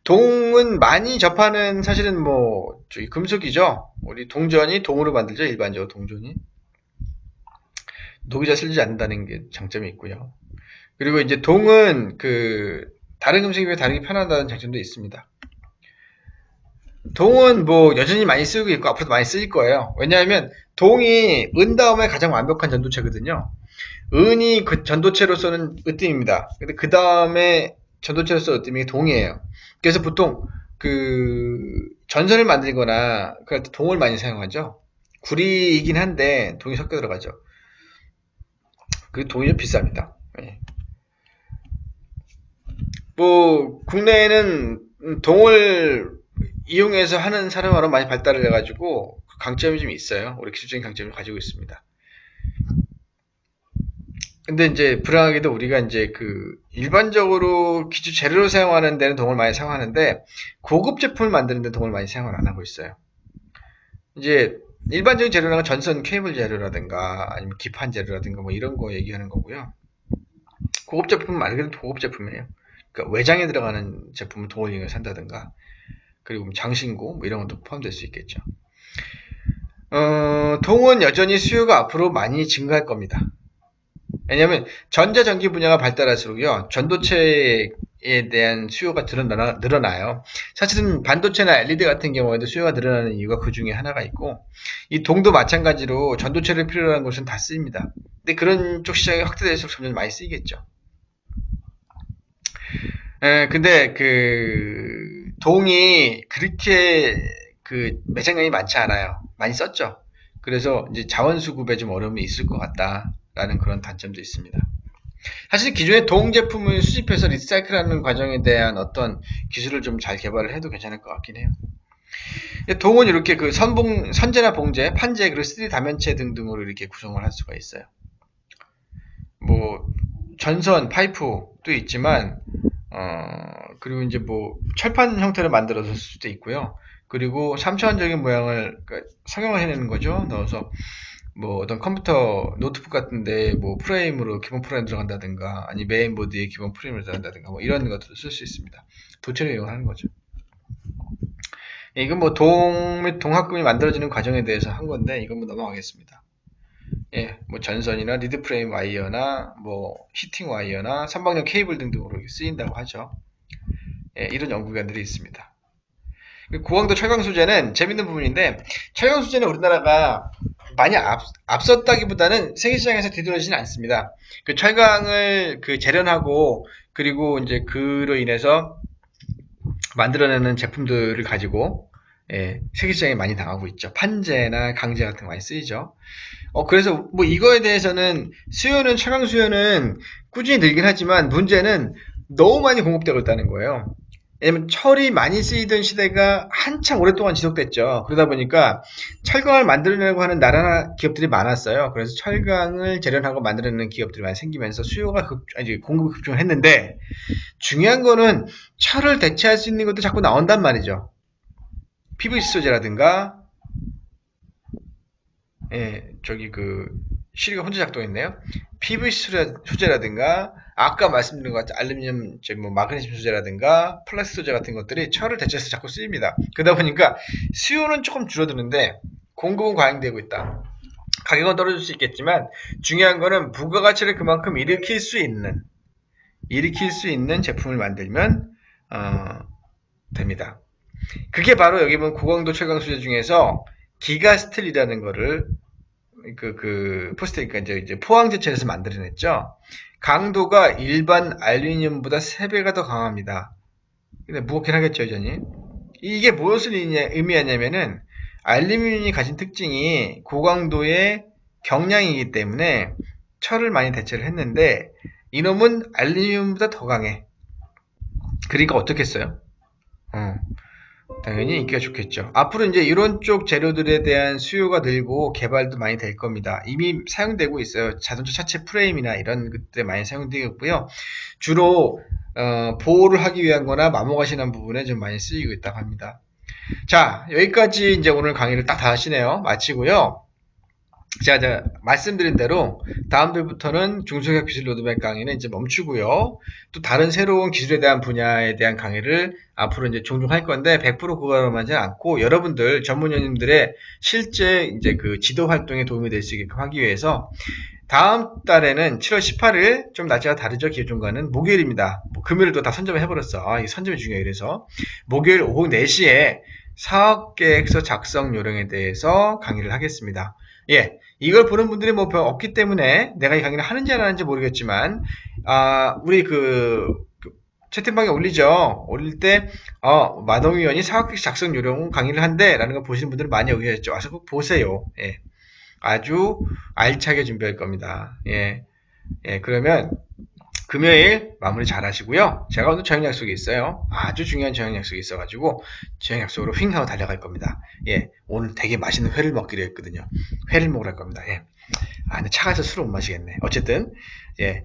S1: 동은 많이 접하는 사실은 뭐 금속이죠. 우리 동전이 동으로 만들죠. 일반적으로 동전이. 녹이 잘 슬지 않는다는 게 장점이 있고요. 그리고 이제 동은 다른 금속에 비해 다르게 편하다는 장점도 있습니다. 동은 뭐 여전히 많이 쓰고 있고 앞으로도 많이 쓰일 거예요. 왜냐하면 동이 은 다음에 가장 완벽한 전도체거든요. 은이 그 전도체로서는 으뜸입니다. 근데 그 다음에 전도체로서 으뜸이 동이에요. 그래서 보통 전선을 만들거나 그럴 때 동을 많이 사용하죠. 구리이긴 한데 동이 섞여 들어가죠. 그 동이 좀 비쌉니다. 네. 뭐 국내에는 동을 이용해서 하는 산업화로 많이 발달을 해가지고 강점이 좀 있어요. 우리 기술적인 강점을 가지고 있습니다. 근데 이제 불행하게도 우리가 이제 일반적으로 기주 재료로 사용하는 데는 동을 많이 사용하는데 고급 제품을 만드는 데 동을 많이 사용을 안 하고 있어요. 이제 일반적인 재료라는 건 전선 케이블 재료라든가 아니면 기판 재료라든가 뭐 이런 거 얘기하는 거고요. 고급 제품은 말 그대로 고급 제품이에요. 그러니까 외장에 들어가는 제품을 동을 이용해서 산다든가 그리고 장신구 뭐 이런 것도 포함될 수 있겠죠. 동은 여전히 수요가 앞으로 많이 증가할 겁니다. 왜냐하면 전자전기 분야가 발달할수록요 전도체에 대한 수요가 늘어나요. 사실은 반도체나 LED 같은 경우에도 수요가 늘어나는 이유가 그 중에 하나가 있고 이 동도 마찬가지로 전도체를 필요로 하는 곳은 다 쓰입니다. 근데 그런 쪽 시장이 확대될수록 점점 많이 쓰이겠죠. 근데 동이 그렇게 그 매장량이 많지 않아요. 많이 썼죠. 그래서 이제 자원 수급에 좀 어려움이 있을 것 같다라는 그런 단점도 있습니다. 사실 기존의 동 제품을 수집해서 리사이클하는 과정에 대한 어떤 기술을 좀 잘 개발을 해도 괜찮을 것 같긴 해요. 동은 이렇게 그 선재나 봉제, 판재, 그리고 3D 다면체 등등으로 이렇게 구성을 할 수가 있어요. 뭐 전선, 파이프도 있지만 그리고 이제 뭐 철판 형태를 만들어서 쓸 수도 있고요. 그리고 3차원적인 모양을 성형을 해내는 거죠. 넣어서 뭐 어떤 컴퓨터 노트북 같은데 뭐 프레임으로 기본 프레임 들어간다든가 아니 메인보드에 기본 프레임을 들어간다든가 뭐 이런 것들을 쓸 수 있습니다. 도체를 이용하는 거죠. 이건 뭐 및 동합금이 만들어지는 과정에 대해서 한 건데 이건 뭐 넘어가겠습니다. 예, 뭐 전선이나 리드 프레임 와이어나 뭐 히팅 와이어나 선박용 케이블 등등으로 쓰인다고 하죠. 예, 이런 연구관들이 있습니다. 고강도 철강 소재는 재밌는 부분인데 철강 소재는 우리나라가 많이 앞섰다기보다는 세계 시장에서 뒤떨어지지는 않습니다. 그 철강을 그 재련하고 그리고 이제 그로 인해서 만들어내는 제품들을 가지고 예, 세계 시장에 많이 나가고 있죠. 판재나 강재 같은 거 많이 쓰이죠. 그래서 뭐 이거에 대해서는 철강 수요는 꾸준히 늘긴 하지만 문제는 너무 많이 공급되고 있다는 거예요. 왜냐면 철이 많이 쓰이던 시대가 한참 오랫동안 지속됐죠. 그러다 보니까 철강을 만들어내려고 하는 나라나 기업들이 많았어요. 그래서 철강을 재련하고 만들어내는 기업들이 많이 생기면서 공급이 급증을 했는데 중요한 거는 철을 대체할 수 있는 것도 자꾸 나온단 말이죠. PVC 소재라든가 시리가 혼자 작동했네요. PVC 소재라든가 아까 말씀드린 것 같은 알루미늄, 마그네슘 소재라든가 플라스틱 소재 같은 것들이 철을 대체해서 자꾸 쓰입니다. 그러다 보니까 수요는 조금 줄어드는데 공급은 과잉되고 있다. 가격은 떨어질 수 있겠지만 중요한 거는 부가가치를 그만큼 일으킬 수 있는 제품을 만들면 됩니다. 그게 바로 여기 보면 고강도 철강 소재 중에서 기가스틸이라는 거를 포스트니까 이제 포항제철에서 만들어냈죠. 강도가 일반 알루미늄보다 3배가 더 강합니다. 근데 무겁긴 하겠죠, 여전히. 이게 무엇을 의미하냐면은 알루미늄이 가진 특징이 고강도의 경량이기 때문에 철을 많이 대체를 했는데 이놈은 알루미늄보다 더 강해. 그러니까 어떻겠어요? 당연히 인기가 좋겠죠. 앞으로 이제 이런 쪽 재료들에 대한 수요가 늘고 개발도 많이 될 겁니다. 이미 사용되고 있어요. 자동차 차체 프레임이나 이런 것들에 많이 사용되고 있고요. 주로 보호를 하기 위한 거나 마모가신한 부분에 좀 많이 쓰이고 있다고 합니다. 자, 여기까지 이제 오늘 강의를 딱 다 하시네요. 마치고요. 제가 말씀드린 대로 다음들부터는 중소기업 기술 로드맵 강의는 이제 멈추고요. 또 다른 새로운 기술에 대한 분야에 대한 강의를 앞으로 이제 종종 할 건데 100% 그거만 하지 않고 여러분들 전문위원님들의 실제 이제 그 지도 활동에 도움이 될 수 있게끔 하기 위해서 다음 달에는 7월 18일 좀 날짜가 다르죠. 기업종가는 목요일입니다. 금요일도 다 선점을 해버렸어. 이 선점이 중요해요. 그래서 목요일 오후 4시에 사업계획서 작성 요령에 대해서 강의를 하겠습니다. 예, 이걸 보는 분들이 뭐 없기 때문에 내가 이 강의를 하는지 안 하는지 모르겠지만, 우리 채팅방에 올리죠. 올릴 때, 마동위원이 사업계획 작성 요령 강의를 한대, 라는 거 보시는 분들은 많이 여기 계셨죠. 와서 꼭 보세요. 예. 아주 알차게 준비할 겁니다. 예. 그러면, 금요일 마무리 잘 하시고요. 제가 오늘 저녁 약속이 있어요. 아주 중요한 저녁 약속이 있어가지고 저녁 약속으로 휙 하고 달려갈 겁니다. 예, 오늘 되게 맛있는 회를 먹기로 했거든요. 회를 먹으러 갈 겁니다. 예. 근데 차가서 술을 못 마시겠네. 어쨌든 예,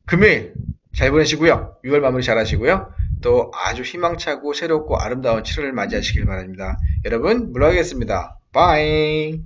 S1: 금요일 잘 보내시고요. 6월 마무리 잘 하시고요. 또 아주 희망차고 새롭고 아름다운 7월을 맞이하시길 바랍니다. 여러분 물러가겠습니다. 바이.